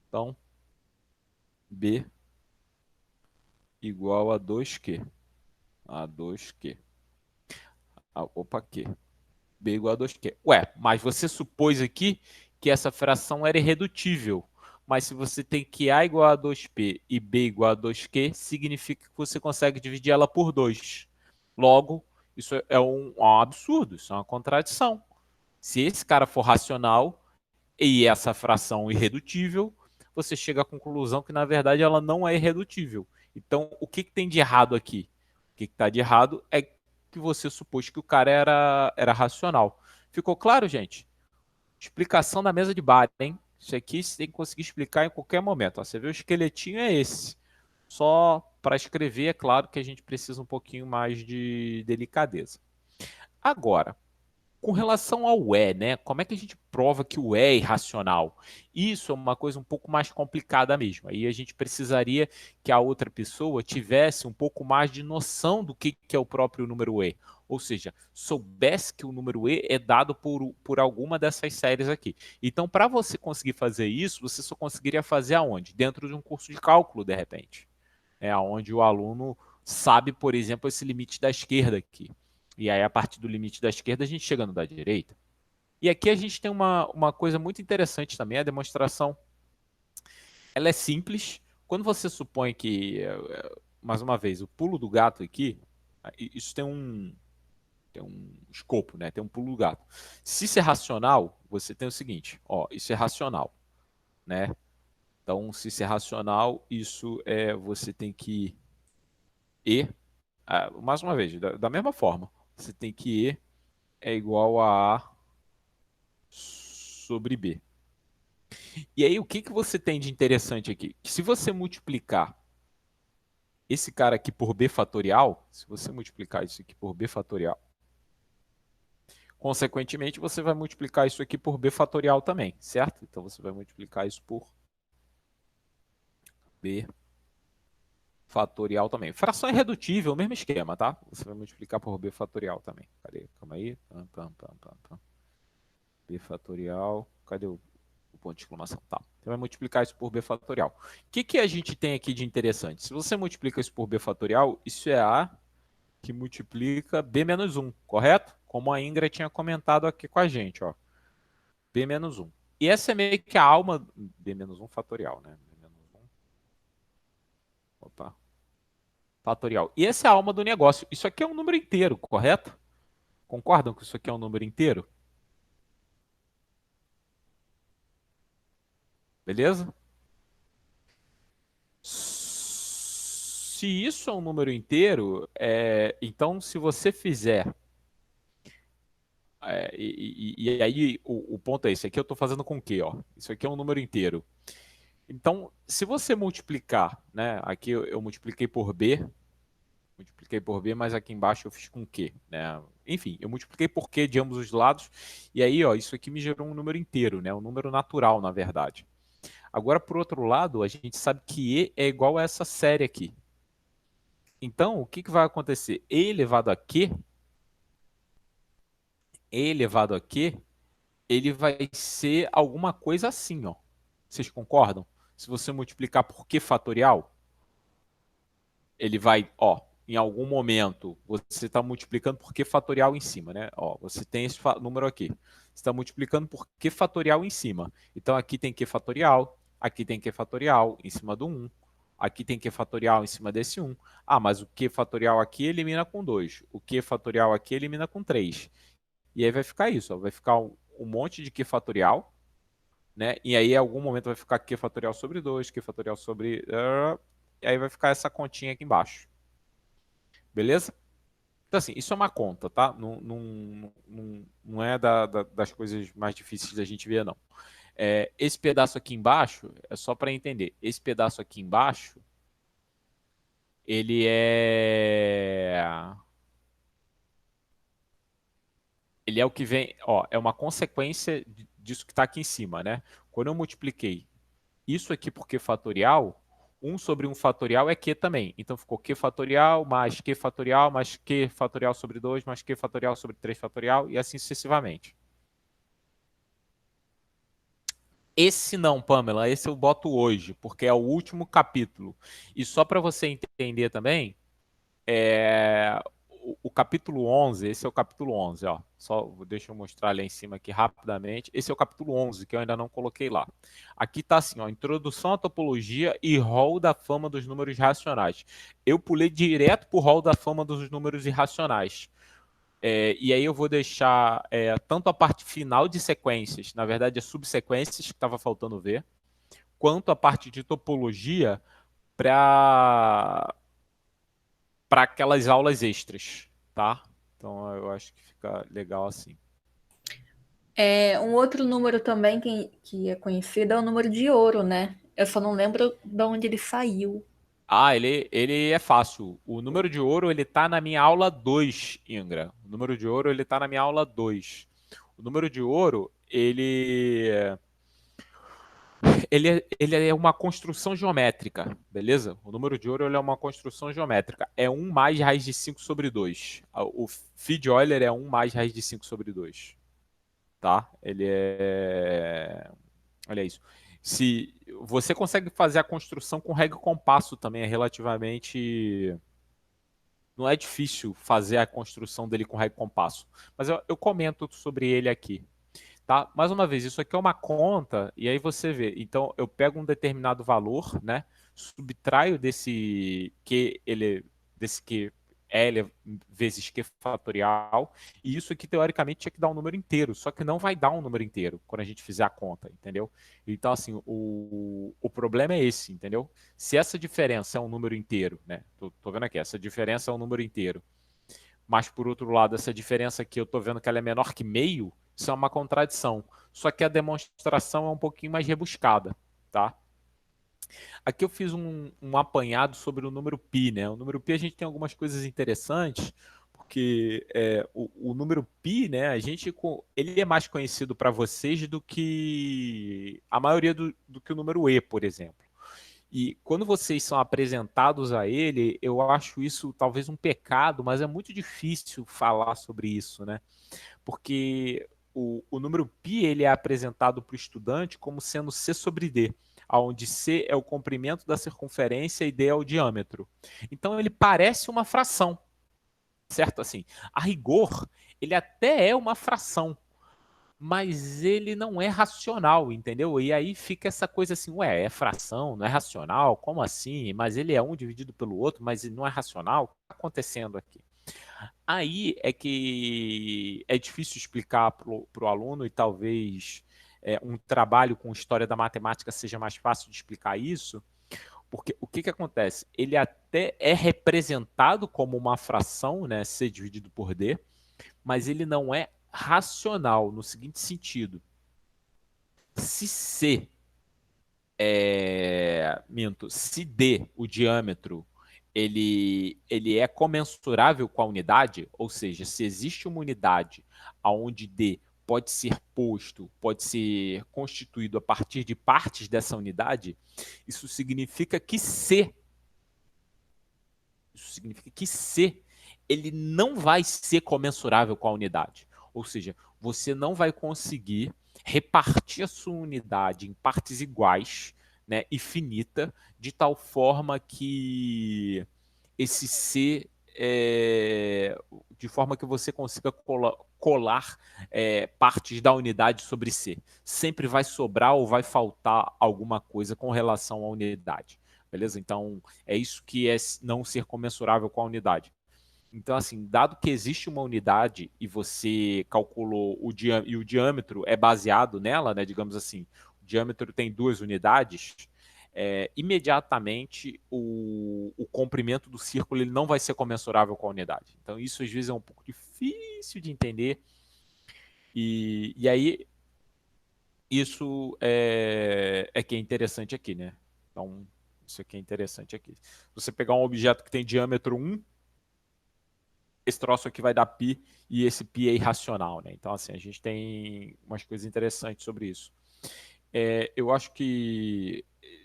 Então, B igual a 2Q. A 2Q. Opa, Q. B igual a 2Q. Ué, mas você supôs aqui que essa fração era irredutível. Mas se você tem que A igual a 2P e B igual a 2Q, significa que você consegue dividir ela por 2. Logo, isso é um absurdo, isso é uma contradição. Se esse cara for racional e essa fração irredutível, você chega à conclusão que, na verdade, ela não é irredutível. Então, o que tem de errado aqui? O que está de errado é que você supôs que o cara era racional. Ficou claro, gente? Explicação da mesa de bar, hein? Isso aqui você tem que conseguir explicar em qualquer momento. Ó, você vê o esqueletinho é esse. Só para escrever, é claro que a gente precisa um pouquinho mais de delicadeza. Agora, com relação ao E, né? Como é que a gente prova que o E é irracional? Isso é uma coisa um pouco mais complicada mesmo. Aí a gente precisaria que a outra pessoa tivesse um pouco mais de noção do que é o próprio número E. Ou seja, soubesse que o número E é dado por alguma dessas séries aqui. Então, para você conseguir fazer isso, você só conseguiria fazer aonde? Dentro de um curso de cálculo, de repente. É onde o aluno sabe, por exemplo, esse limite da esquerda aqui. E aí, a partir do limite da esquerda, a gente chega no da direita. E aqui a gente tem uma coisa muito interessante também, a demonstração. Ela é simples. Quando você supõe que, mais uma vez, o pulo do gato aqui, isso tem um escopo, né? Tem um pulo do gato. Se isso é racional, você tem o seguinte, ó, isso é racional, né? Então, se isso é racional, isso você tem que mais uma vez, da mesma forma, você tem que E é igual a A sobre B. E aí, o que você tem de interessante aqui? Que se você multiplicar esse cara aqui por B fatorial, se você multiplicar isso aqui por B fatorial, consequentemente, você vai multiplicar isso aqui por B fatorial também, certo? Então, você vai multiplicar isso por B fatorial também. Fração é redutível, mesmo esquema, tá? Você vai multiplicar por b fatorial também. Cadê? Calma aí. B fatorial. Cadê o ponto de exclamação? Tá. Você vai multiplicar isso por b fatorial. O que a gente tem aqui de interessante? Se você multiplica isso por b fatorial, isso é a que multiplica b menos 1, correto? Como a Ingra tinha comentado aqui com a gente, ó. B menos 1. E essa é meio que a alma... B menos 1 fatorial, né? B menos 1. Opa. Fatorial. E essa é a alma do negócio. Isso aqui é um número inteiro, correto? Concordam que isso aqui é um número inteiro? Beleza? Se isso é um número inteiro, então se você fizer... e aí o ponto é esse. Aqui eu estou fazendo com o quê? Ó? Isso aqui é um número inteiro. Então, se você multiplicar, né? Aqui eu multipliquei por b, mas aqui embaixo eu fiz com Q, né? Enfim, eu multipliquei por Q de ambos os lados, e aí, ó, isso aqui me gerou um número inteiro, né? Um número natural, na verdade. Agora, por outro lado, a gente sabe que E é igual a essa série aqui. Então, o que vai acontecer? E elevado a Q, ele vai ser alguma coisa assim, ó. Vocês concordam? Se você multiplicar por Q fatorial, ele vai, ó, em algum momento, você está multiplicando por Q fatorial em cima, né? Ó, você tem esse número aqui. Você está multiplicando por Q fatorial em cima. Então, aqui tem Q fatorial, aqui tem Q fatorial em cima do 1, aqui tem Q fatorial em cima desse 1. Ah, mas o Q fatorial aqui elimina com 2. O Q fatorial aqui elimina com 3. E aí vai ficar isso, ó, vai ficar um monte de Q fatorial, né? E aí, em algum momento, vai ficar Q fatorial sobre 2, Q fatorial sobre... E aí vai ficar essa continha aqui embaixo. Beleza? Então, assim, isso é uma conta, tá? Não é das coisas mais difíceis da gente ver, não. Esse pedaço aqui embaixo, é só para entender, esse pedaço aqui embaixo, ele é o que vem, ó, é uma consequência disso que está aqui em cima, né? Quando eu multipliquei isso aqui por Q fatorial, 1 sobre 1 fatorial é Q também. Então ficou Q fatorial mais Q fatorial mais Q fatorial sobre 2 mais Q fatorial sobre 3 fatorial e assim sucessivamente. Esse não, Pamela, esse eu boto hoje, porque é o último capítulo. E só para você entender também, o capítulo 11, esse é o capítulo 11, ó. Deixa eu mostrar ali em cima aqui rapidamente. Esse é o capítulo 11, que eu ainda não coloquei lá. Aqui tá assim, ó, introdução à topologia e rol da fama dos números racionais. Eu pulei direto pro rol da fama dos números irracionais. E aí eu vou deixar tanto a parte final de sequências, na verdade é subsequências que estava faltando ver, quanto a parte de topologia para aquelas aulas extras, tá? Então eu acho que fica legal assim. Um outro número também que é conhecido é o número de ouro, né? Eu só não lembro de onde ele saiu. Ah, ele é fácil. O número de ouro, ele tá na minha aula 2, Ingra. O número de ouro, ele tá na minha aula 2. O número de ouro, ele é uma construção geométrica, beleza? O número de ouro ele é uma construção geométrica. É 1 mais raiz de 5 sobre 2. O phi de Euler é 1 mais raiz de 5 sobre 2. Tá? Olha isso. Se você consegue fazer a construção com régua e compasso também, é relativamente... Não é difícil fazer a construção dele com régua e compasso. Mas eu comento sobre ele aqui. Tá? Mais uma vez, isso aqui é uma conta, e aí você vê. Então, eu pego um determinado valor, né? Subtraio desse Q L vezes Q fatorial, e isso aqui, teoricamente, tinha que dar um número inteiro, só que não vai dar um número inteiro quando a gente fizer a conta, entendeu? Então, assim, o problema é esse, entendeu? Se essa diferença é um número inteiro, né? Tô vendo aqui, essa diferença é um número inteiro, mas, por outro lado, essa diferença aqui, eu tô vendo que ela é menor que meio, isso é uma contradição. Só que a demonstração é um pouquinho mais rebuscada, tá? Aqui eu fiz um apanhado sobre o número π, né? O número π a gente tem algumas coisas interessantes, porque o número π, né? Ele é mais conhecido para vocês do que a maioria do que o número e, por exemplo. E quando vocês são apresentados a ele, eu acho isso talvez um pecado, mas é muito difícil falar sobre isso, né? Porque o número π ele é apresentado para o estudante como sendo C sobre D, onde C é o comprimento da circunferência e D é o diâmetro. Então ele parece uma fração, certo? Assim, a rigor, ele até é uma fração, mas ele não é racional, entendeu? E aí fica essa coisa assim, ué, é fração, não é racional? Como assim? Mas ele é um dividido pelo outro, mas ele não é racional? O que está acontecendo aqui? Aí é que é difícil explicar para o aluno e talvez um trabalho com história da matemática seja mais fácil de explicar isso, porque o que acontece? Ele até é representado como uma fração, né, C dividido por D, mas ele não é racional no seguinte sentido. Se C se D, o diâmetro, ele é comensurável com a unidade, ou seja, se existe uma unidade onde D pode ser posto, pode ser constituído a partir de partes dessa unidade, isso significa que C ele não vai ser comensurável com a unidade. Ou seja, você não vai conseguir repartir a sua unidade em partes iguais, né, e finita, de tal forma que esse C de forma que você consiga colar partes da unidade sobre C. Sempre vai sobrar ou vai faltar alguma coisa com relação à unidade. Beleza? Então, é isso que é não ser comensurável com a unidade. Então, assim, dado que existe uma unidade e você calculou e o diâmetro é baseado nela, né, digamos assim, o diâmetro tem 2 unidades, imediatamente o comprimento do círculo ele não vai ser comensurável com a unidade. Então, isso às vezes é um pouco difícil de entender. E aí, isso é que é interessante aqui, né? Então, isso aqui é interessante aqui. Se você pegar um objeto que tem diâmetro 1, esse troço aqui vai dar π e esse π é irracional, né? Então, assim, a gente tem umas coisas interessantes sobre isso. Eu acho que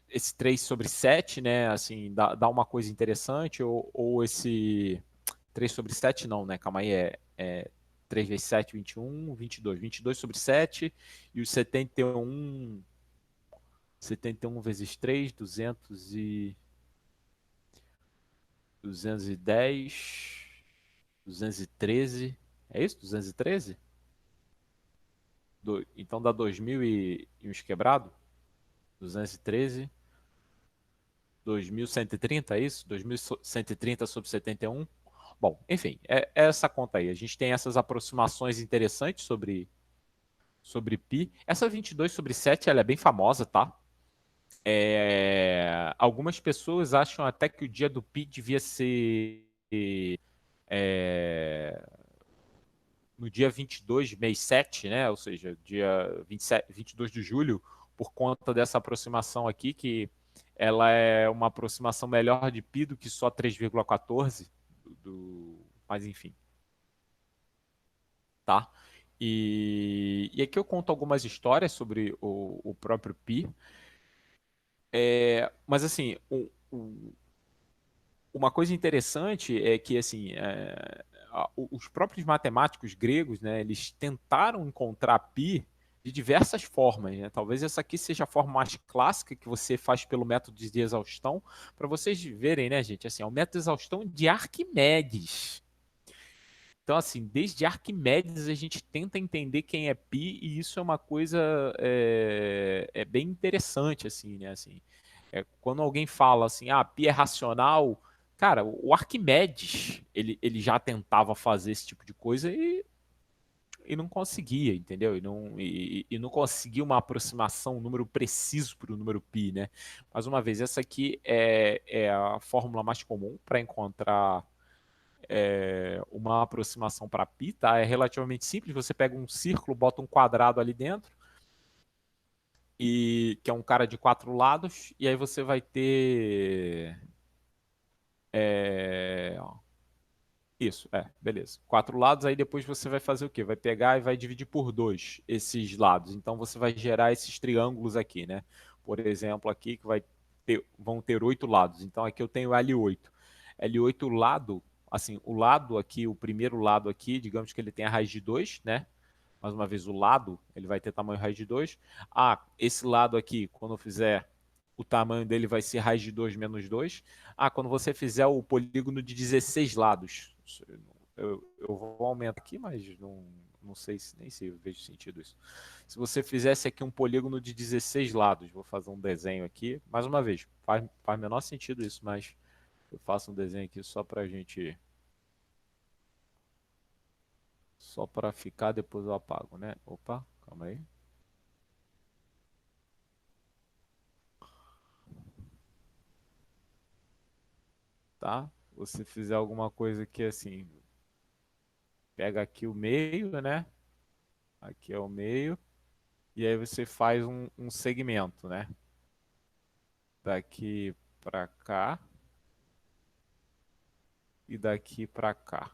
esse 3 sobre 7, né, assim, dá uma coisa interessante, ou esse 3 sobre 7 não, né? Calma aí, 3 vezes 7, 21, 22. 22 sobre 7 e os 71 vezes 3, 210, 213. É isso? 213? Então dá 2000 e uns quebrado? 213. 2130, é isso? 2130 sobre 71. Bom, enfim, é essa conta aí. A gente tem essas aproximações interessantes sobre π. Essa 22 sobre 7 ela é bem famosa, tá? Algumas pessoas acham até que o dia do π devia ser no dia 22 de mês 7, né? Ou seja, dia 27, 22 de julho, por conta dessa aproximação aqui, que ela é uma aproximação melhor de π do que só 3,14, mas enfim. Tá? E aqui eu conto algumas histórias sobre o próprio π. Mas assim, uma coisa interessante é que assim, os próprios matemáticos gregos, né, eles tentaram encontrar π de diversas formas, né? Talvez essa aqui seja a forma mais clássica que você faz pelo método de exaustão, para vocês verem, né, gente? Assim, é o método de exaustão de Arquimedes. Então, assim, desde Arquimedes a gente tenta entender quem é π e isso é uma coisa bem interessante, assim, né? Assim, quando alguém fala assim, π é racional, cara, o Arquimedes, ele já tentava fazer esse tipo de coisa e não conseguia, entendeu? E não conseguia uma aproximação, um número preciso para o número π, né? Mais uma vez, essa aqui é a fórmula mais comum para encontrar uma aproximação para π, tá? É relativamente simples, você pega um círculo, bota um quadrado ali dentro, que é um cara de 4 lados, e aí você vai ter... Isso, beleza. 4 lados, aí depois você vai fazer o quê? Vai pegar e vai dividir por 2 esses lados. Então você vai gerar esses triângulos aqui, né? Por exemplo, aqui que vai vão ter 8 lados. Então aqui eu tenho L8. L8 lado, assim, o lado aqui, o primeiro lado aqui, digamos que ele tem a raiz de 2, né? Mais uma vez, o lado, ele vai ter tamanho raiz de 2. Ah, esse lado aqui, quando eu fizer, o tamanho dele vai ser raiz de 2 menos 2. Ah, quando você fizer o polígono de 16 lados, eu vou aumentar aqui, mas não sei, nem sei, eu vejo sentido isso. Se você fizesse aqui um polígono de 16 lados, vou fazer um desenho aqui, mais uma vez, faz menor sentido isso, mas eu faço um desenho aqui só pra gente... Só para ficar, depois eu apago, né? Opa, calma aí. Tá? Você fizer alguma coisa que assim, pega aqui o meio, né? Aqui é o meio. E aí você faz um segmento, né? Daqui para cá e daqui para cá.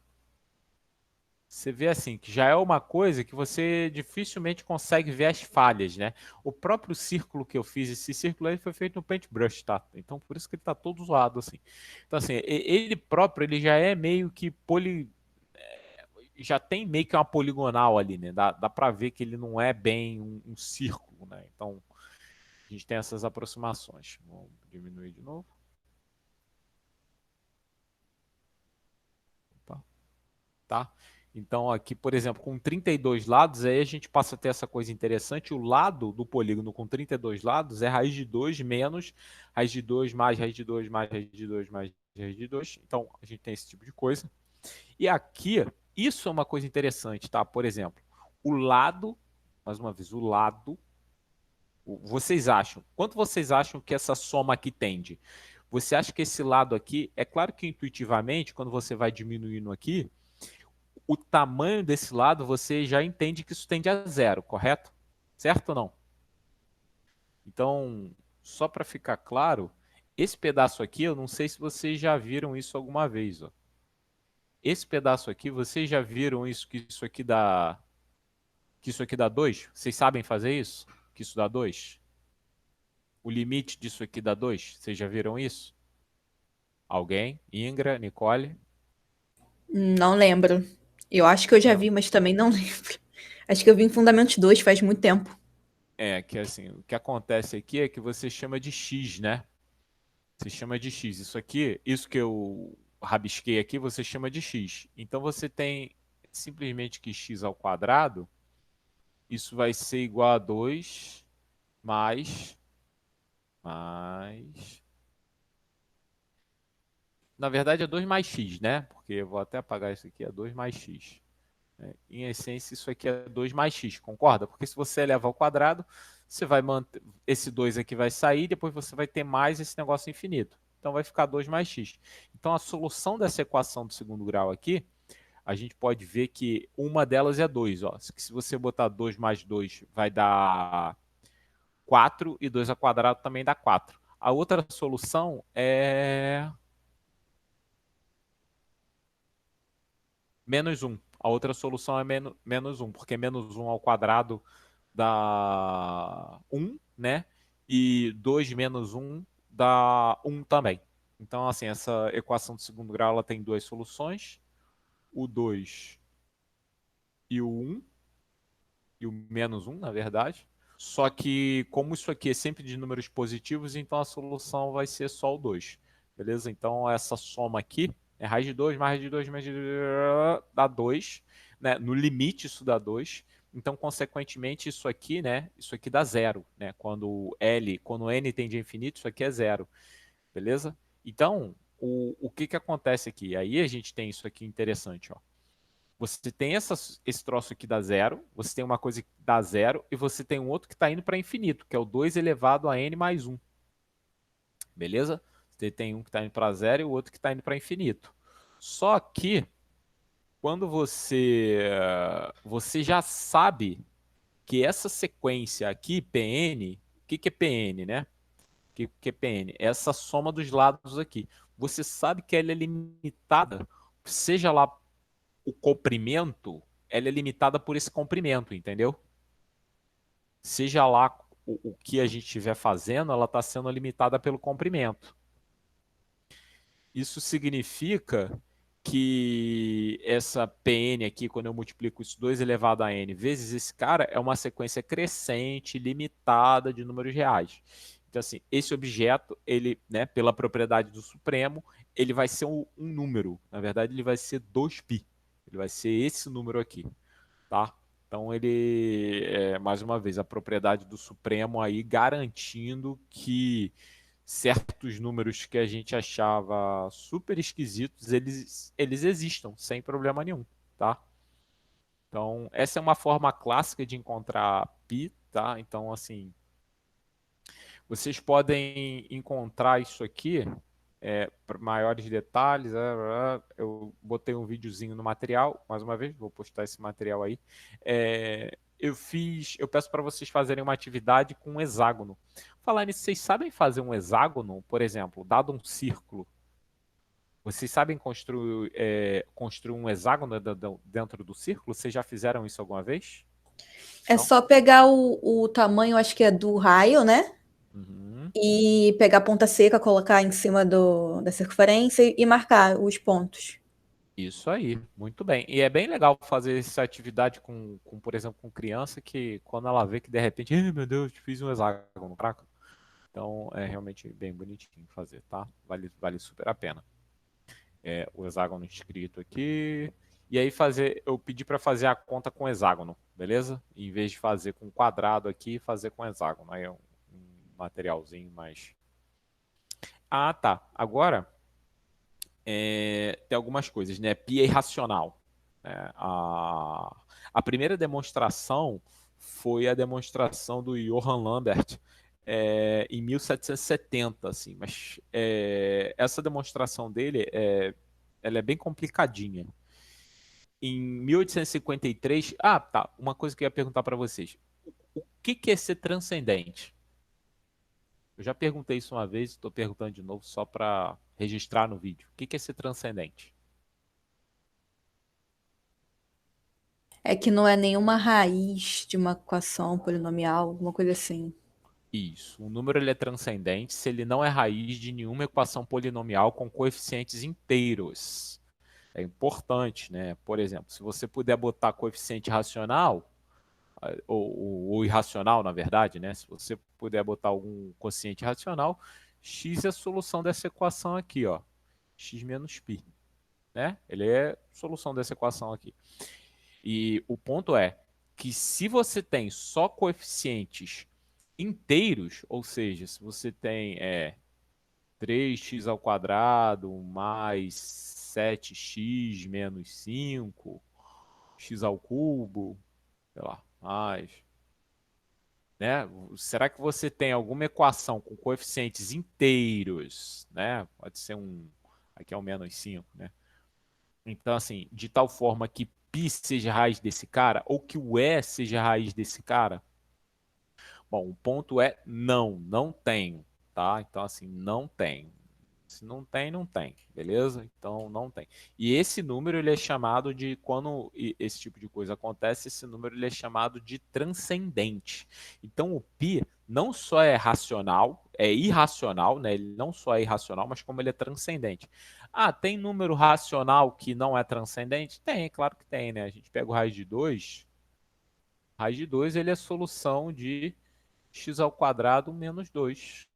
Você vê assim, que já é uma coisa que você dificilmente consegue ver as falhas, né? O próprio círculo que eu fiz, esse círculo aí foi feito no Paintbrush, tá? Então por isso que ele tá todo zoado assim. Então assim, ele próprio, ele já é meio que já tem meio que uma poligonal ali, né? Dá pra ver que ele não é bem um círculo, né? Então a gente tem essas aproximações. Vamos diminuir de novo. Opa. Tá? Então aqui, por exemplo, com 32 lados, aí a gente passa a ter essa coisa interessante. O lado do polígono com 32 lados é raiz de 2 menos raiz de 2 mais raiz de 2 mais raiz de 2 mais raiz de 2. Então a gente tem esse tipo de coisa. E aqui, isso é uma coisa interessante, tá? Por exemplo, o lado, mais uma vez, o lado, vocês acham, quanto vocês acham que essa soma aqui tende? Você acha que esse lado aqui, é claro que intuitivamente, quando você vai diminuindo aqui, o tamanho desse lado, você já entende que isso tende a zero, correto? Certo ou não? Então, só para ficar claro, esse pedaço aqui, eu não sei se vocês já viram isso alguma vez. Ó. Esse pedaço aqui, vocês já viram isso, que isso aqui dá 2? Vocês sabem fazer isso? Que isso dá 2? O limite disso aqui dá 2? Vocês já viram isso? Alguém? Ingra, Nicole? Não lembro. Eu acho que eu já Não. vi, mas também não lembro. Acho que eu vi em Fundamentos 2 faz muito tempo. É, que assim, o que acontece aqui é que você chama de X, né? Você chama de X. Isso aqui, isso que eu rabisquei aqui, você chama de X. Então você tem simplesmente que X ao quadrado, isso vai ser igual a 2 mais... Na verdade é 2 mais X, né? Porque eu vou até apagar isso aqui, é 2 mais X. Em essência, isso aqui é 2 mais x, concorda? Porque se você eleva ao quadrado, você vai manter, esse 2 aqui vai sair, depois você vai ter mais esse negócio infinito. Então vai ficar 2 mais x. Então a solução dessa equação do segundo grau aqui, a gente pode ver que uma delas é 2. Ó. Se você botar 2 mais 2, vai dar 4, e 2 ao quadrado também dá 4. A outra solução é menos 1. A outra solução é menos 1, porque menos 1 ao quadrado dá 1, né? E 2 menos 1 dá 1 também. Então, assim, essa equação de segundo grau ela tem duas soluções, o 2 e o 1, e o menos 1, na verdade. Só que, como isso aqui é sempre de números positivos, então a solução vai ser só o 2. Beleza? Então, essa soma aqui é raiz de 2 mais raiz de 2 mais raiz de 2 dá 2. Né? No limite, isso dá 2. Então, consequentemente, isso aqui, né? Isso aqui dá 0. Né? Quando n tende a infinito, isso aqui é 0. Beleza? Então, o que acontece aqui? Aí a gente tem isso aqui interessante, ó. Você tem esse troço aqui dá 0, você tem uma coisa que dá 0, e você tem um outro que está indo para infinito, que é o 2 elevado a n mais 1. Beleza? Você tem um que está indo para 0 e o outro que está indo para infinito. Só que, quando você já sabe que essa sequência aqui, Pn, o que é Pn, né? O que é Pn? É essa soma dos lados aqui. Você sabe que ela é limitada, seja lá o comprimento, ela é limitada por esse comprimento, entendeu? Seja lá o que a gente estiver fazendo, ela está sendo limitada pelo comprimento. Isso significa que essa Pn aqui, quando eu multiplico isso 2 elevado a n vezes esse cara, é uma sequência crescente, limitada de números reais. Então, assim, esse objeto, ele, né, pela propriedade do supremo, ele vai ser um número. Na verdade, ele vai ser 2π. Ele vai ser esse número aqui, tá? Então, ele, mais uma vez, a propriedade do supremo aí garantindo que certos números que a gente achava super esquisitos, eles existam, sem problema nenhum, tá? Então, essa é uma forma clássica de encontrar π, tá? Então, assim, vocês podem encontrar isso aqui, para maiores detalhes, eu botei um videozinho no material, mais uma vez, vou postar esse material aí. Eu peço para vocês fazerem uma atividade com um hexágono. Falar nisso, vocês sabem fazer um hexágono, por exemplo, dado um círculo? Vocês sabem construir um hexágono dentro do círculo? Vocês já fizeram isso alguma vez? É Não? só pegar o tamanho, acho que é do raio, né? Uhum. E pegar a ponta seca, colocar em cima da circunferência e marcar os pontos. Isso aí, muito bem. E é bem legal fazer essa atividade por exemplo, com criança, que quando ela vê que de repente, "Ai, meu Deus, fiz um hexágono, fraco." Então é realmente bem bonitinho fazer, tá? Vale super a pena. O hexágono escrito aqui. E aí eu pedi para fazer a conta com hexágono, beleza? Em vez de fazer com quadrado aqui, fazer com hexágono. Aí é um materialzinho mais. Ah, tá. Agora tem algumas coisas, né? Π é irracional. Né? A primeira demonstração foi a demonstração do Johann Lambert em 1770, assim, mas essa demonstração dele ela é bem complicadinha. Em 1853, tá, uma coisa que eu ia perguntar para vocês. O que é ser transcendente? Eu já perguntei isso uma vez, estou perguntando de novo só para registrar no vídeo. O que é ser transcendente? É que não é nenhuma raiz de uma equação polinomial, alguma coisa assim. Isso. O número ele é transcendente se ele não é raiz de nenhuma equação polinomial com coeficientes inteiros. É importante, né? Por exemplo, se você puder botar coeficiente racional, ou irracional, na verdade, né? Se você puder botar algum quociente racional, x é a solução dessa equação aqui, ó. X menos π. Né? Ele é a solução dessa equação aqui. E o ponto é que se você tem só coeficientes inteiros, ou seja, se você tem 3x ao quadrado mais 7x menos 5, x ao cubo, sei lá, mais, né? Será que você tem alguma equação com coeficientes inteiros, né? Pode ser aqui é o menos 5, né? Então, assim, de tal forma que π seja raiz desse cara, ou que o E seja raiz desse cara? Bom, o ponto é não tenho, tá? Então, assim, não tem. Se não tem, não tem, beleza? Então, não tem. E esse número, ele é chamado de, quando esse tipo de coisa acontece, esse número ele é chamado de transcendente. Então, o π não só é racional, é irracional, né? Ele não só é irracional, mas como ele é transcendente. Ah, tem número racional que não é transcendente? Tem, claro que tem, né? A gente pega o raiz de 2. Raiz de 2 ele é solução de x ao quadrado menos 2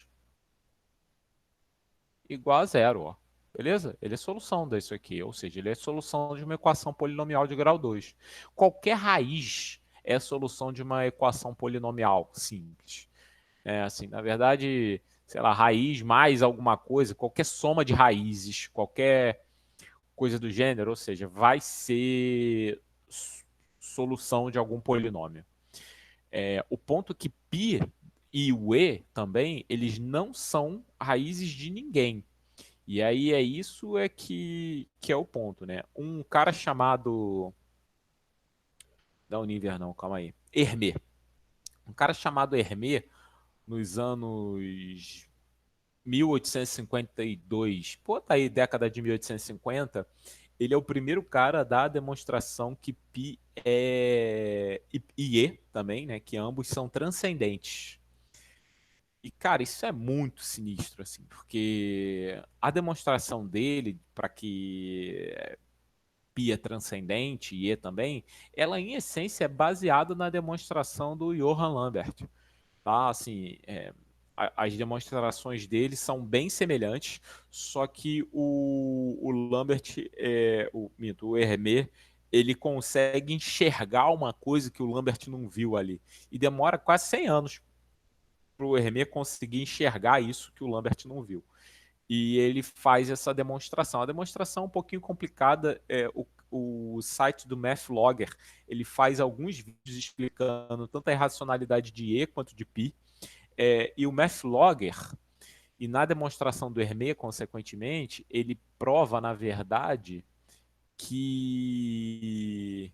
igual a zero, ó. Beleza? Ele é solução disso aqui, ou seja, ele é solução de uma equação polinomial de grau 2. Qualquer raiz é solução de uma equação polinomial simples. Assim, na verdade, sei lá, raiz mais alguma coisa, qualquer soma de raízes, qualquer coisa do gênero, ou seja, vai ser solução de algum polinômio. O ponto que π e o e também, eles não são raízes de ninguém. E aí isso que é o ponto, né? Um cara chamado... Da Univer não, calma aí. Hermé. Um cara chamado Hermé, nos anos 1852, pô, tá aí, década de 1850, ele é o primeiro cara a dar a demonstração que π e e também, né, que ambos são transcendentes. E, cara, isso é muito sinistro, assim, porque a demonstração dele para que Pi é transcendente e E também, ela em essência é baseada na demonstração do Johann Lambert, tá? Assim, as demonstrações dele são bem semelhantes, só que o Lambert, o Hermé, ele consegue enxergar uma coisa que o Lambert não viu ali. E demora quase 100 anos para o Hermé conseguir enxergar isso que o Lambert não viu. E ele faz essa demonstração. A demonstração é um pouquinho complicada. O site do Mathlogger, ele faz alguns vídeos explicando tanto a irracionalidade de E quanto de Pi. E o Mathlogger, e na demonstração do Hermé, consequentemente, ele prova, na verdade, que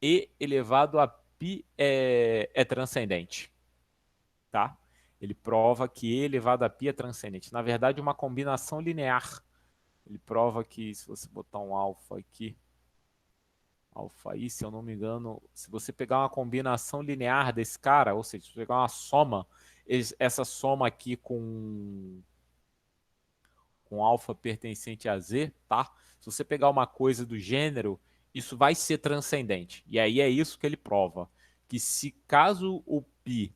E elevado a Pi é transcendente. Tá? Ele prova que E elevado a π é transcendente. Na verdade, uma combinação linear. Ele prova que, se você botar um alfa aqui, alfa aí, se eu não me engano, se você pegar uma combinação linear desse cara, ou seja, se você pegar uma soma, essa soma aqui com alfa pertencente a Z, tá? Se você pegar uma coisa do gênero, isso vai ser transcendente. E aí é isso que ele prova. Que se caso o π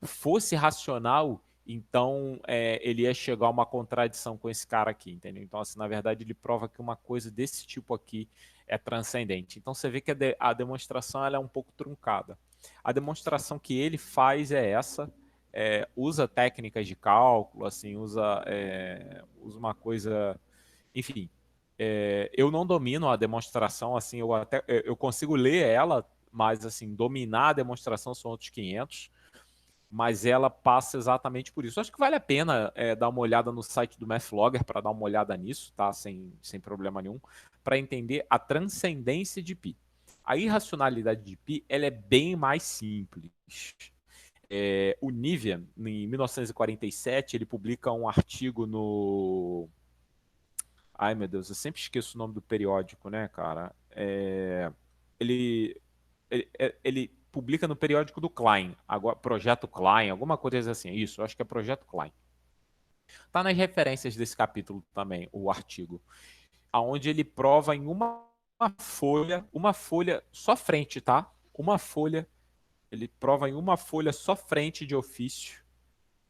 fosse racional, então ele ia chegar a uma contradição com esse cara aqui, entendeu? Então, assim, na verdade, ele prova que uma coisa desse tipo aqui é transcendente. Então, você vê que a demonstração ela é um pouco truncada. A demonstração que ele faz é essa, usa técnicas de cálculo, assim, usa uma coisa... Enfim, eu não domino a demonstração, assim, eu consigo ler ela, mas, assim, dominar a demonstração são outros 500, mas ela passa exatamente por isso. Acho que vale a pena dar uma olhada no site do Mathlogger para dar uma olhada nisso, tá? Sem problema nenhum, para entender a transcendência de π. A irracionalidade de π ela é bem mais simples. O Niven, em 1947, ele publica um artigo no... Ai, meu Deus, eu sempre esqueço o nome do periódico, né, cara? Ele, ele publica no periódico do Klein, agora, Projeto Klein, alguma coisa assim. Isso, eu acho que é Projeto Klein. Tá nas referências desse capítulo também, o artigo, aonde ele prova em uma folha só frente, tá? Uma folha, ele prova em uma folha só frente de ofício.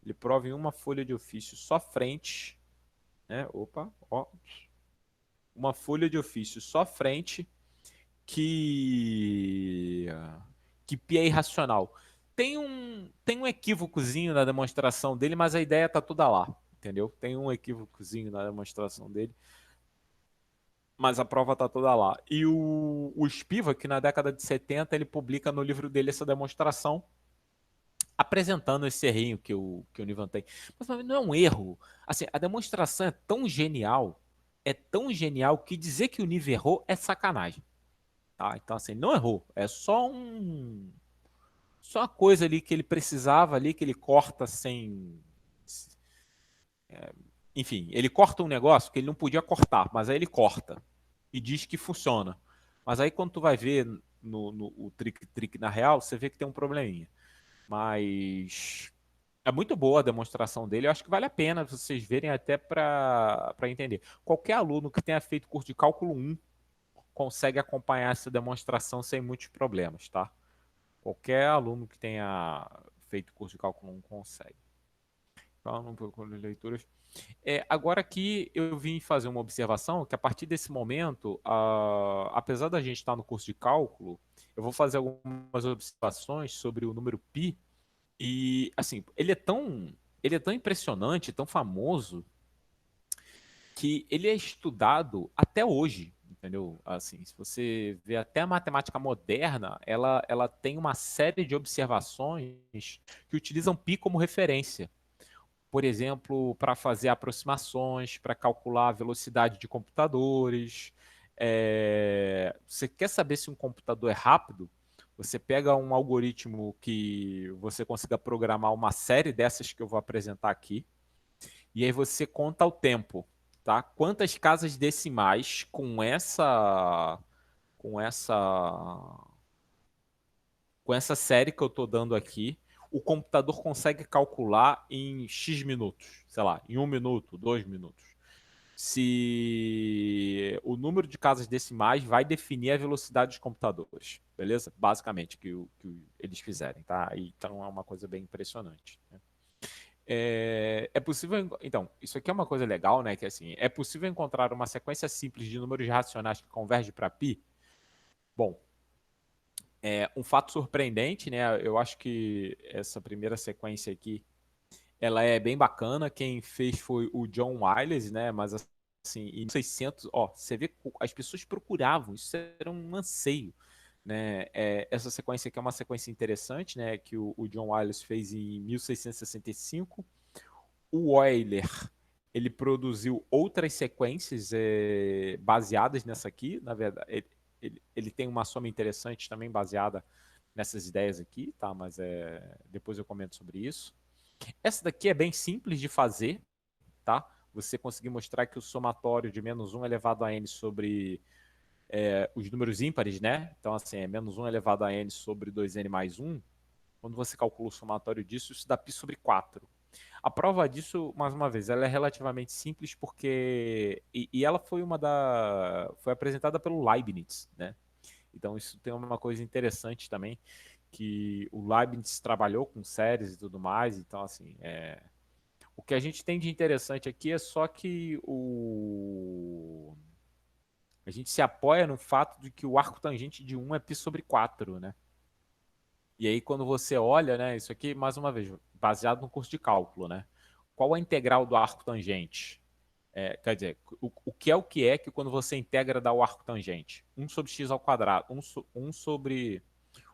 Ele prova em uma folha de ofício só frente, né? Opa, ó. Uma folha de ofício só frente que π é irracional. Tem um equívocozinho na demonstração dele, mas a ideia tá toda lá, entendeu? Tem um equívocozinho na demonstração dele, mas a prova tá toda lá. E o Spivak, na década de 70, ele publica no livro dele essa demonstração, apresentando esse errinho que o Nivan tem. Mas não é um erro. Assim, a demonstração é tão genial que dizer que o Nivan errou é sacanagem. Tá? Então, assim, não errou. É só uma coisa ali que ele precisava ali, que ele corta sem... Enfim, ele corta um negócio que ele não podia cortar, mas aí ele corta e diz que funciona. Mas aí quando tu vai ver o trick na real, você vê que tem um probleminha. Mas é muito boa a demonstração dele. Eu acho que vale a pena vocês verem até para entender. Qualquer aluno que tenha feito curso de cálculo 1 consegue acompanhar essa demonstração sem muitos problemas, tá? Qualquer aluno que tenha feito curso de cálculo 1 consegue. Então, um pouco de leituras. Agora aqui eu vim fazer uma observação que a partir desse momento, apesar da gente estar no curso de cálculo, eu vou fazer algumas observações sobre o número π. E, assim, ele é tão impressionante, tão famoso, que ele é estudado até hoje, entendeu? Assim, se você vê até a matemática moderna, ela tem uma série de observações que utilizam π como referência. Por exemplo, para fazer aproximações, para calcular a velocidade de computadores. Você quer saber se um computador é rápido? Você pega um algoritmo que você consiga programar uma série dessas que eu vou apresentar aqui, e aí você conta o tempo, tá? Quantas casas decimais com essa série que eu estou dando aqui, o computador consegue calcular em X minutos, sei lá, em 1 minuto, 2 minutos. Se o número de casas decimais vai definir a velocidade dos computadores, beleza? Basicamente, que eles fizerem, tá? Então é uma coisa bem impressionante, né? É possível, então, isso aqui é uma coisa legal, né? Que assim, é possível encontrar uma sequência simples de números racionais que converge para π? Bom, um fato surpreendente, né? Eu acho que essa primeira sequência aqui, ela é bem bacana. Quem fez foi o John Wiles, né? Mas assim, em 600, ó, você vê que as pessoas procuravam, isso era um anseio, né? Essa sequência aqui é uma sequência interessante, né? Que o John Wiles fez em 1665. O Euler, ele produziu outras sequências baseadas nessa aqui. Na verdade, ele tem uma soma interessante também baseada nessas ideias aqui, tá? Mas depois eu comento sobre isso. Essa daqui é bem simples de fazer, tá? Você conseguir mostrar que o somatório de -1 elevado a n sobre os números ímpares, né? Então, assim, é -1 elevado a n sobre 2n mais 1. Quando você calcula o somatório disso, isso dá π sobre 4. A prova disso, mais uma vez, ela é relativamente simples porque... E ela foi foi apresentada pelo Leibniz, né? Então isso tem uma coisa interessante também, que o Leibniz trabalhou com séries e tudo mais, então assim, o que a gente tem de interessante aqui é só que a gente se apoia no fato de que o arco tangente de 1 é π sobre 4, né? E aí quando você olha, né, isso aqui, mais uma vez, baseado no curso de cálculo, né? Qual a integral do arco tangente? Quer dizer, o que é que quando você integra dá o arco tangente? 1 sobre x ao quadrado, 1 sobre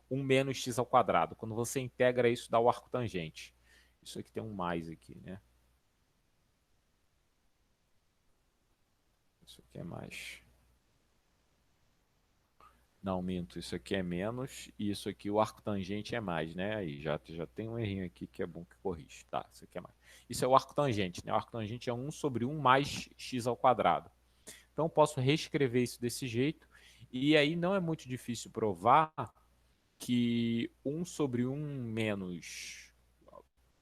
1 menos x ao quadrado. Quando você integra isso, dá o arco tangente. Isso aqui tem um mais aqui, né? Isso aqui é mais. Não, minto. Isso aqui é menos e isso aqui, o arco tangente é mais, né? Aí já tem um errinho aqui que é bom que corrige. Tá, isso aqui é mais. Isso é o arco tangente, né? O arco tangente é 1 sobre 1 mais x ao quadrado. Então eu posso reescrever isso desse jeito. E aí não é muito difícil provar que 1 sobre 1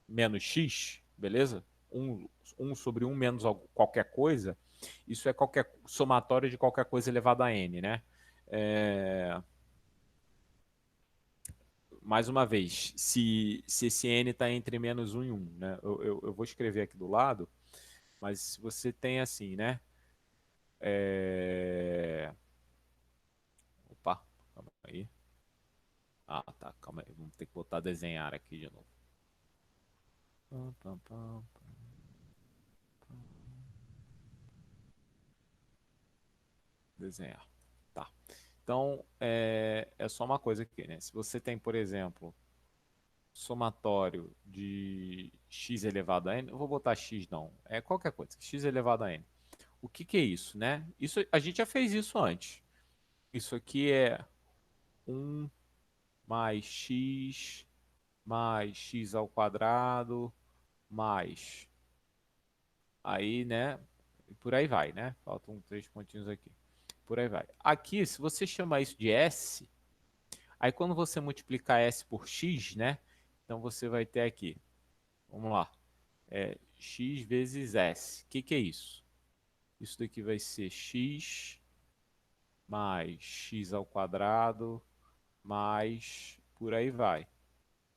menos x, beleza? 1 sobre 1 menos qualquer coisa, isso é qualquer somatório de qualquer coisa elevado a n, né? Mais uma vez, se esse n está entre -1 e 1, né? Eu vou escrever aqui do lado, mas se você tem assim, né? Opa, calma aí. Ah, tá, calma aí. Vamos ter que botar desenhar aqui de novo. Desenhar. Tá. Então, é só uma coisa aqui, né? Se você tem, por exemplo, somatório de x elevado a n, eu vou botar x não, é qualquer coisa, x elevado a n. O que é isso, né? Isso, a gente já fez isso antes. Isso aqui é 1 mais x ao quadrado mais... Aí, né? E por aí vai, né? Faltam 3 pontinhos aqui. Por aí vai. Aqui, se você chamar isso de S, aí quando você multiplicar S por X, né? Então você vai ter aqui, vamos lá, X vezes S. O que é isso? Isso daqui vai ser X mais X ao quadrado mais por aí vai,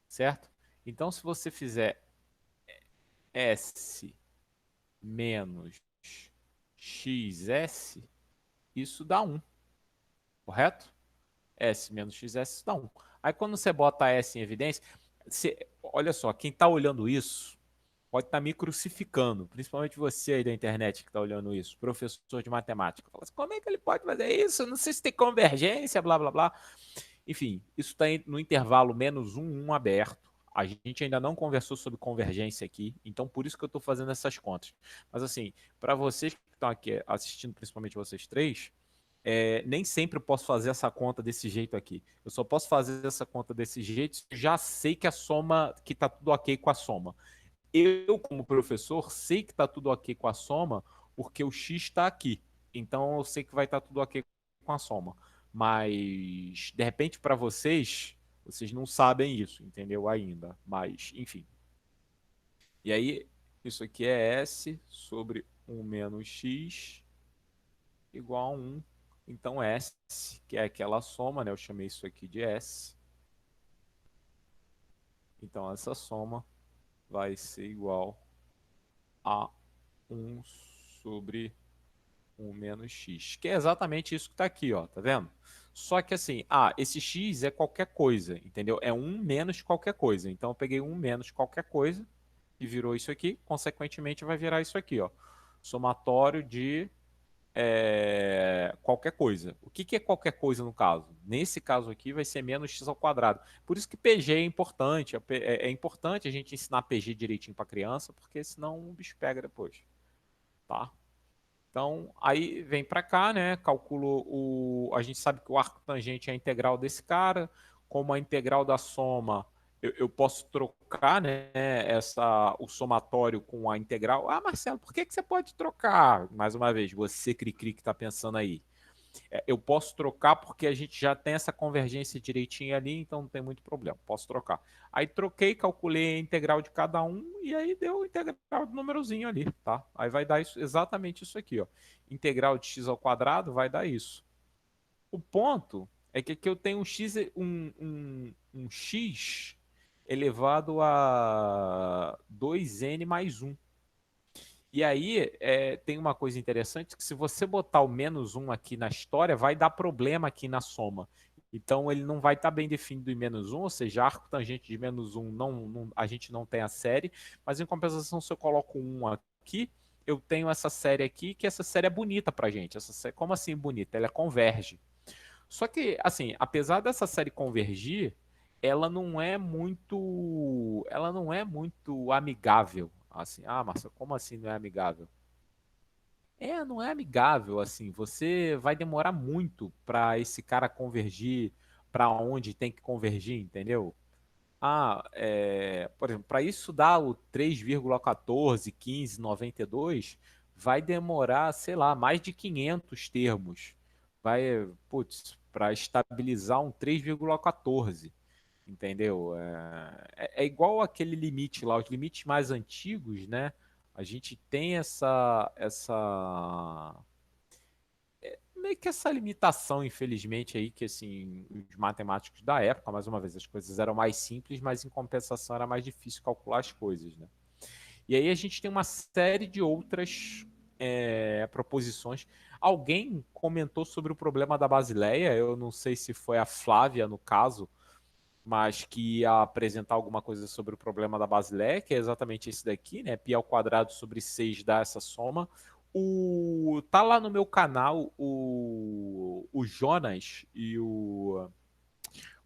certo? Então se você fizer S menos XS, isso dá 1, correto? S menos XS dá 1. Aí quando você bota S em evidência, olha só, quem está olhando isso pode estar me crucificando, principalmente você aí da internet que está olhando isso, professor de matemática. Fala assim, como é que ele pode fazer isso? Não sei se tem convergência, blá, blá, blá. Enfim, isso está no intervalo -1, 1 aberto. A gente ainda não conversou sobre convergência aqui, então por isso que eu estou fazendo essas contas. Mas assim, para vocês que estão aqui assistindo, principalmente vocês três, nem sempre eu posso fazer essa conta desse jeito aqui. Eu só posso fazer essa conta desse jeito se eu já sei que a soma, que está tudo ok com a soma. Eu, como professor, sei que está tudo ok com a soma porque o x está aqui. Então eu sei que vai estar tudo ok com a soma. Mas, de repente, para vocês, Vocês não sabem isso, entendeu? Ainda, mas, enfim. E aí, isso aqui é S sobre 1 menos X igual a 1. Então, S, que é aquela soma, né? Eu chamei isso aqui de S. Então, essa soma vai ser igual a 1 sobre 1 menos x, que é exatamente isso que está aqui, ó, tá vendo? Só que assim, esse x é qualquer coisa, entendeu? É 1 menos qualquer coisa. Então eu peguei 1 menos qualquer coisa e virou isso aqui, consequentemente vai virar isso aqui, ó. Somatório de qualquer coisa. O que é qualquer coisa no caso? Nesse caso aqui vai ser menos x ao quadrado. Por isso que PG é importante. É importante a gente ensinar PG direitinho para criança, porque senão o bicho pega depois. Tá? Então, aí vem para cá, né? Calculo a gente sabe que o arco tangente é a integral desse cara. Como a integral da soma, eu posso trocar, né? O somatório com a integral. Ah, Marcelo, por que você pode trocar? Mais uma vez, você cri-cri que está pensando aí. Eu posso trocar porque a gente já tem essa convergência direitinho ali, então não tem muito problema. Posso trocar. Aí troquei, calculei a integral de cada um e aí deu a integral do númerozinho ali, tá? Aí vai dar isso, exatamente isso aqui, ó. Integral de x ao quadrado vai dar isso. O ponto é que aqui eu tenho um x elevado a 2n mais 1. E aí tem uma coisa interessante que se você botar o menos 1 aqui na história, vai dar problema aqui na soma. Então ele não vai estar bem definido em menos 1, ou seja, arco tangente de menos 1 a gente não tem a série, mas em compensação se eu coloco 1 aqui, eu tenho essa série aqui, que essa série é bonita pra gente. Como assim bonita? Ela converge. Só que, assim, apesar dessa série convergir, ela não é muito amigável. Assim, Marcelo, como assim não é amigável? Não é amigável, assim. Você vai demorar muito para esse cara convergir para onde tem que convergir, entendeu? Por exemplo, para isso dar o 3,141592 vai demorar, sei lá, mais de 500 termos. Putz, para estabilizar um 3,14, entendeu? É igual aquele limite lá, os limites mais antigos, né? A gente tem meio que essa limitação, infelizmente, aí, que assim, os matemáticos da época, mais uma vez, as coisas eram mais simples, mas em compensação era mais difícil calcular as coisas, né? E aí a gente tem uma série de outras proposições. Alguém comentou sobre o problema da Basileia, eu não sei se foi a Flávia, no caso, mas que ia apresentar alguma coisa sobre o problema da Basileia, que é exatamente esse daqui, né? Π ao quadrado sobre 6 dá essa soma. Tá lá no meu canal o Jonas e o...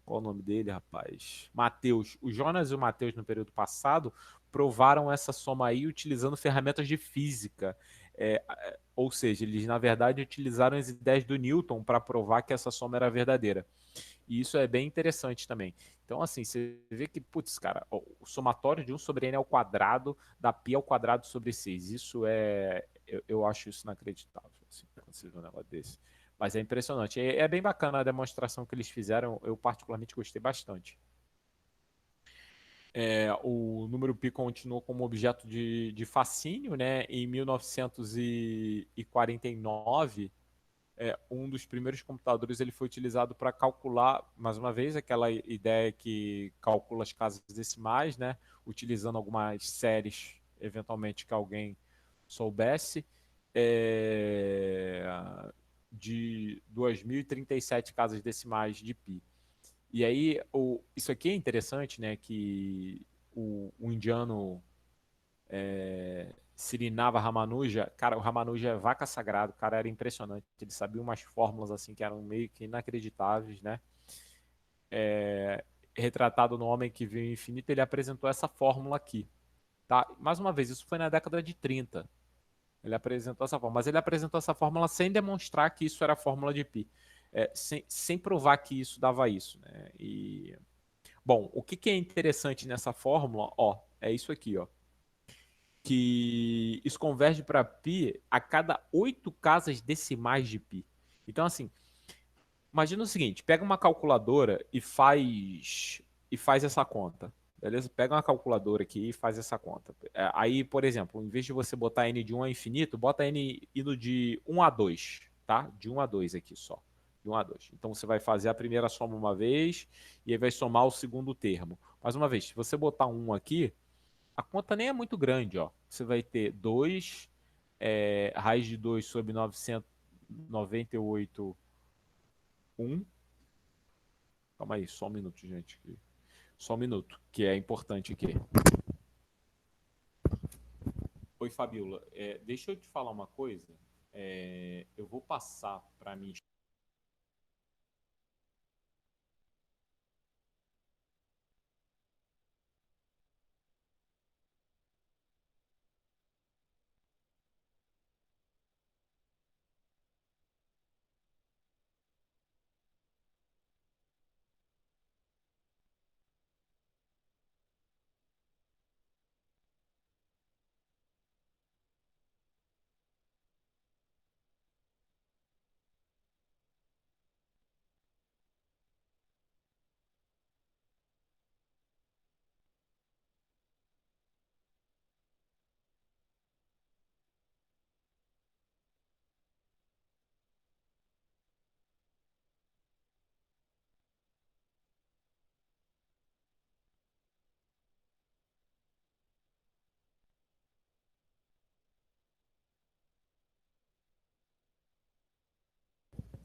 Qual o nome dele, rapaz? Matheus. O Jonas e o Matheus, no período passado, provaram essa soma aí utilizando ferramentas de física. Ou seja, eles, na verdade, utilizaram as ideias do Newton para provar que essa soma era verdadeira. E isso é bem interessante também. Então, assim, você vê que, putz, cara, o somatório de 1 sobre n ao quadrado dá π ao quadrado sobre 6. Isso eu acho isso inacreditável, assim, quando você vê um negócio desse. Mas é impressionante. É bem bacana a demonstração que eles fizeram. Eu particularmente gostei bastante. O número π continuou como objeto de fascínio, né? Em 1949, um dos primeiros computadores ele foi utilizado para calcular, mais uma vez, aquela ideia que calcula as casas decimais, né? Utilizando algumas séries, eventualmente, que alguém soubesse, de 2037 casas decimais de π. E aí, isso aqui é interessante, né? Que o indiano Srinava Ramanuja, cara, o Ramanuja é vaca sagrada, o cara era impressionante, ele sabia umas fórmulas assim que eram meio que inacreditáveis, né? Retratado no Homem que Viu o Infinito, ele apresentou essa fórmula aqui, tá? Mais uma vez, isso foi na década de 30. Ele apresentou essa fórmula, mas ele apresentou essa fórmula sem demonstrar que isso era a fórmula de π. Sem provar que isso dava isso, né? Bom, o que é interessante nessa fórmula, ó, é isso aqui, ó. Que isso converge para π a cada 8 casas decimais de π. Então, assim, Imagina o seguinte, pega uma calculadora e faz essa conta. Beleza? Pega uma calculadora aqui e faz essa conta. Aí, por exemplo, em vez de você botar n de 1 a infinito, bota n indo de 1 a 2, tá? De 1 a 2 aqui só. De 1 a 2. Então você vai fazer a primeira soma uma vez e aí vai somar o segundo termo. Mais uma vez, se você botar 1 aqui, a conta nem é muito grande, ó. Você vai ter 2, raiz de 2 sobre 998, 1. Calma aí, só um minuto, gente. Só um minuto, que é importante aqui. Oi, Fabiola. Deixa eu te falar uma coisa. Eu vou passar para mim.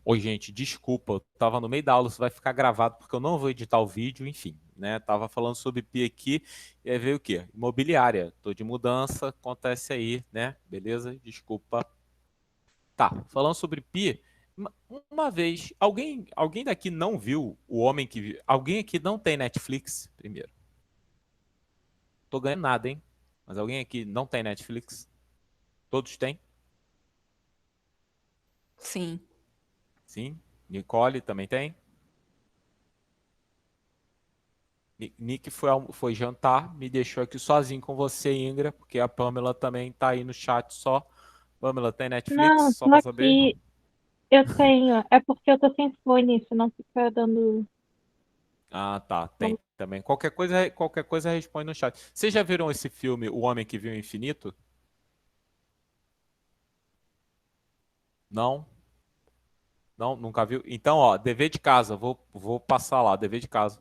Oi, gente, desculpa, eu tava no meio da aula, isso vai ficar gravado porque eu não vou editar o vídeo, enfim, né? Tava falando sobre PI aqui, e aí veio o quê? Imobiliária. Tô de mudança, acontece aí, né? Beleza? Desculpa. Tá, falando sobre Pi, uma vez, alguém daqui não viu o homem que viu? Alguém aqui não tem Netflix, primeiro. Tô ganhando nada, hein? Mas alguém aqui não tem Netflix? Todos têm? Sim. Sim. Nicole também tem? Nick foi jantar, me deixou aqui sozinho com você, Ingra, porque a Pamela também tá aí no chat só. Pamela, tem Netflix? Não, Só tô pra saber? aqui. Eu tenho. É porque eu tô sem fone, senão fica dando. Ah, tá, tem também. Qualquer coisa responde no chat. Vocês já viram esse filme, O Homem que Viu o Infinito? Não? Não, nunca viu? Então, ó, dever de casa, vou passar lá, dever de casa.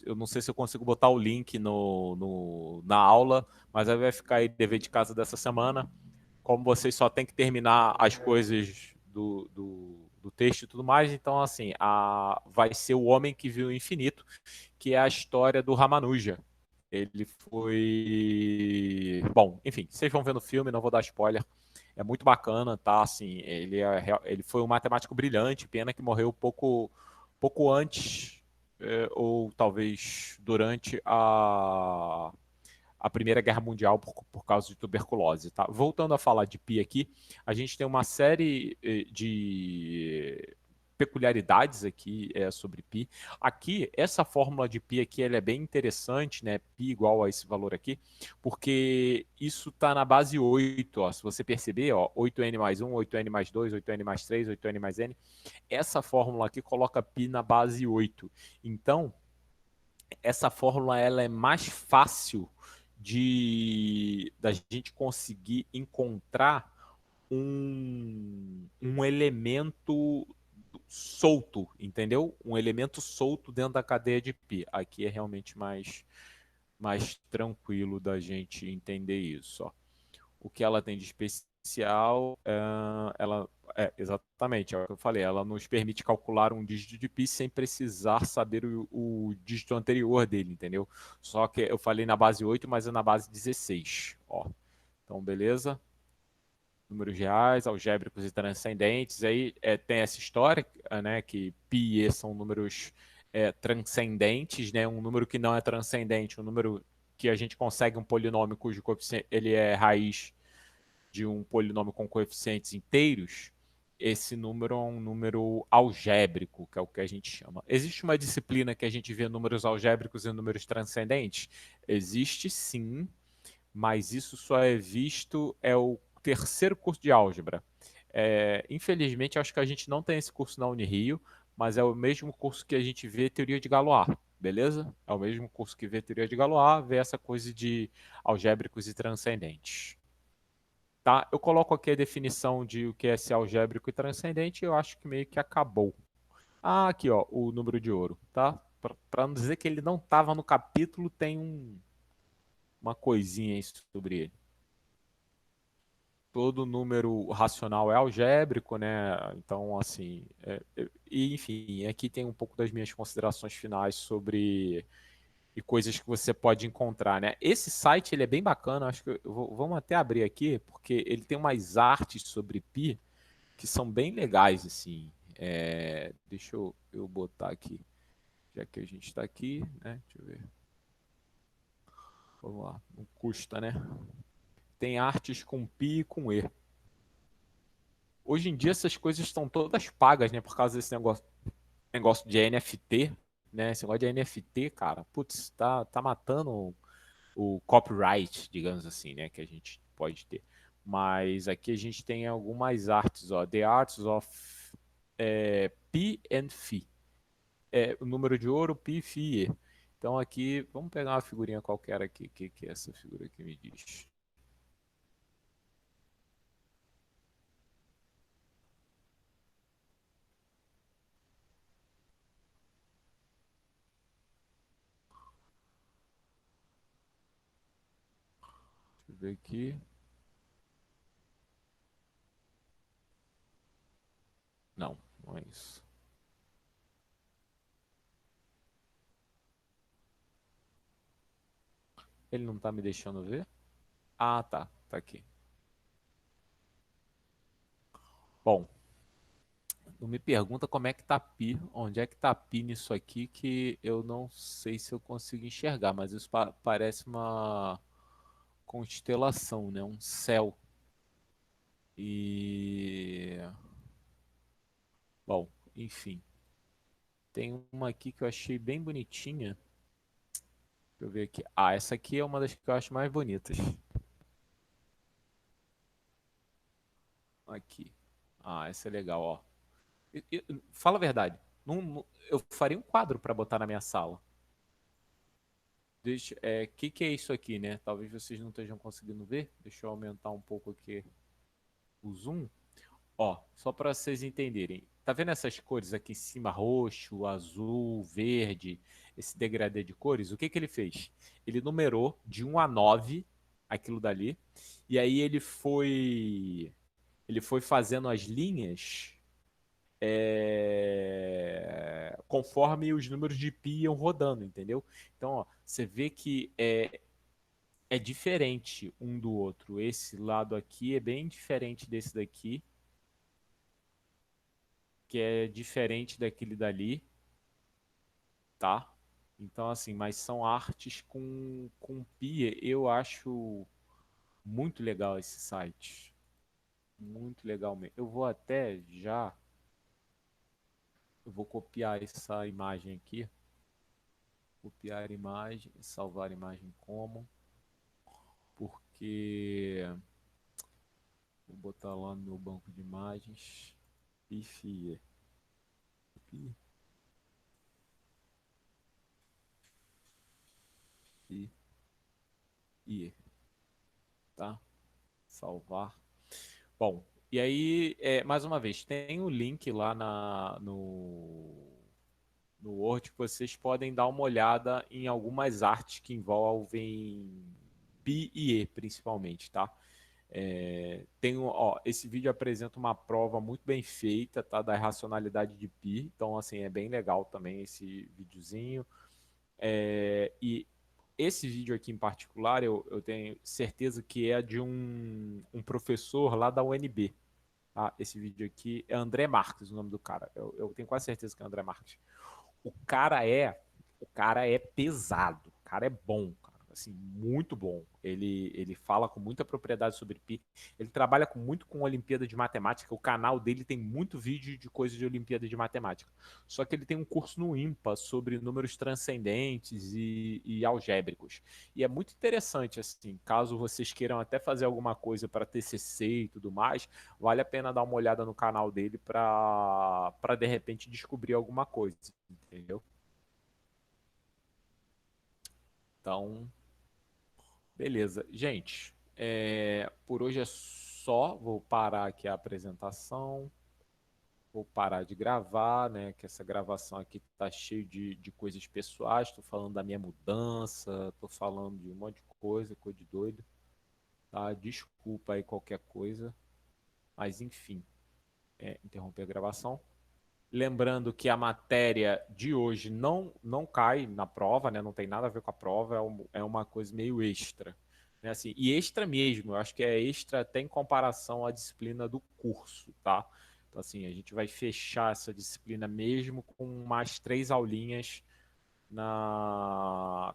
Eu não sei se eu consigo botar o link na aula, mas aí vai ficar aí dever de casa dessa semana. Como vocês só tem que terminar as coisas do texto e tudo mais, então, assim, vai ser O Homem que Viu o Infinito, que é a história do Ramanuja. Ele foi. Bom, enfim, vocês vão ver no filme, não vou dar spoiler. É muito bacana, tá? Assim, ele foi um matemático brilhante, pena que morreu pouco antes, ou talvez durante a Primeira Guerra Mundial por causa de tuberculose. Tá? Voltando a falar de Pi aqui, a gente tem uma série de peculiaridades aqui sobre Pi. Aqui, essa fórmula de Pi aqui, ela é bem interessante, né? Pi igual a esse valor aqui, porque isso está na base 8, ó. Se você perceber, ó, 8n mais 1, 8n mais 2, 8n mais 3, 8n mais n. Essa fórmula aqui coloca Pi na base 8. Então, essa fórmula ela é mais fácil da gente conseguir encontrar um elemento solto, entendeu? Um elemento solto dentro da cadeia de Pi. Aqui é realmente mais tranquilo da gente entender isso. Ó. O que ela tem de especial, exatamente, é o que eu falei, ela nos permite calcular um dígito de pi sem precisar saber o dígito anterior dele, entendeu? Só que eu falei na base 8, mas é na base 16, ó. Então, beleza? Números reais, algébricos e transcendentes, aí tem essa história, né, que pi e e são números transcendentes, né, um número que não é transcendente, um número que a gente consegue um polinômio cujo coeficiente ele é raiz de um polinômio com coeficientes inteiros, esse número é um número algébrico, que é o que a gente chama. Existe uma disciplina que a gente vê números algébricos e números transcendentes? Existe sim, mas isso só é visto o terceiro curso de álgebra. Infelizmente, acho que a gente não tem esse curso na Unirio, mas é o mesmo curso que a gente vê teoria de Galois, beleza? É o mesmo curso que vê teoria de Galois, vê essa coisa de algébricos e transcendentes. Tá? Eu coloco aqui a definição de o que é ser algébrico e transcendente e eu acho que meio que acabou. Ah, aqui ó, o número de ouro, tá? Para não dizer que ele não estava no capítulo, tem uma coisinha aí sobre ele. Todo número racional é algébrico, né? Então, assim, e enfim, aqui tem um pouco das minhas considerações finais sobre e coisas que você pode encontrar, né? Esse site ele é bem bacana, acho que vamos até abrir aqui, porque ele tem umas artes sobre pi que são bem legais, assim. Deixa eu botar aqui, já que a gente está aqui, né? Deixa eu ver. Vamos lá, não custa, né? Tem artes com pi e com e. Hoje em dia essas coisas estão todas pagas, né? Por causa desse negócio de NFT, né? Esse negócio de NFT, cara, putz, tá matando o copyright, digamos assim, né? Que a gente pode ter. Mas aqui a gente tem algumas artes, ó. The Arts of Pi and Phi. O número de ouro, Pi, Phi e. Então aqui, vamos pegar uma figurinha qualquer aqui. O que é essa figura aqui me diz? Deixa eu ver aqui. Não, não é isso. Ele não tá me deixando ver? Ah, tá. Tá aqui. Bom, não me pergunta como é que tá pi, onde é que tá pi nisso aqui, que eu não sei se eu consigo enxergar, mas isso parece uma constelação, né? Um céu. E... Bom, enfim. Tem uma aqui que eu achei bem bonitinha. Deixa eu ver aqui. Ah, essa aqui é uma das que eu acho mais bonitas. Aqui. Ah, essa é legal, ó. Fala a verdade. Eu faria um quadro para botar na minha sala. Que é isso aqui, né? Talvez vocês não estejam conseguindo ver. Deixa eu aumentar um pouco aqui o zoom. Ó, só para vocês entenderem. Tá vendo essas cores aqui em cima? Roxo, azul, verde, esse degradê de cores? O que ele fez? Ele numerou de 1 a 9 aquilo dali. E aí ele foi fazendo as linhas conforme os números de pi iam rodando, entendeu? Então, ó, você vê que é diferente um do outro. Esse lado aqui é bem diferente desse daqui, que é diferente daquele dali, tá? Então, assim, mas são artes com pi. Eu acho muito legal esse site. Muito legal mesmo. Eu vou até já. Eu vou copiar essa imagem aqui. Copiar imagem, salvar imagem como. Porque vou botar lá no meu banco de imagens. Pifie. E tá? Salvar. Bom, e aí, mais uma vez, tem o link lá no Word que vocês podem dar uma olhada em algumas artes que envolvem Pi e E, principalmente, tá? Esse vídeo apresenta uma prova muito bem feita, tá? Da racionalidade de Pi. Então, assim, é bem legal também esse videozinho. E esse vídeo aqui em particular, eu tenho certeza que é de um professor lá da UNB. Tá? Esse vídeo aqui é André Marques, o nome do cara. Eu tenho quase certeza que é André Marques. O cara é pesado, o cara é bom, cara. assim, muito bom. Ele fala com muita propriedade sobre pi. Ele trabalha muito com Olimpíada de Matemática. O canal dele tem muito vídeo de coisas de Olimpíada de Matemática. Só que ele tem um curso no IMPA sobre números transcendentes e algébricos. E é muito interessante, assim, caso vocês queiram até fazer alguma coisa para TCC e tudo mais, vale a pena dar uma olhada no canal dele para de repente descobrir alguma coisa, entendeu? Então, beleza. Gente, por hoje é só. Vou parar aqui a apresentação. Vou parar de gravar, né? Que essa gravação aqui tá cheio de coisas pessoais. Estou falando da minha mudança, estou falando de um monte de coisa, coisa de doido. Tá? Desculpa aí qualquer coisa. Mas enfim, interromper a gravação. Lembrando que a matéria de hoje não cai na prova, né? Não tem nada a ver com a prova, é uma coisa meio extra. Né? Assim, e extra mesmo, eu acho que é extra até em comparação à disciplina do curso, tá? Então, assim, a gente vai fechar essa disciplina mesmo com mais 3 aulinhas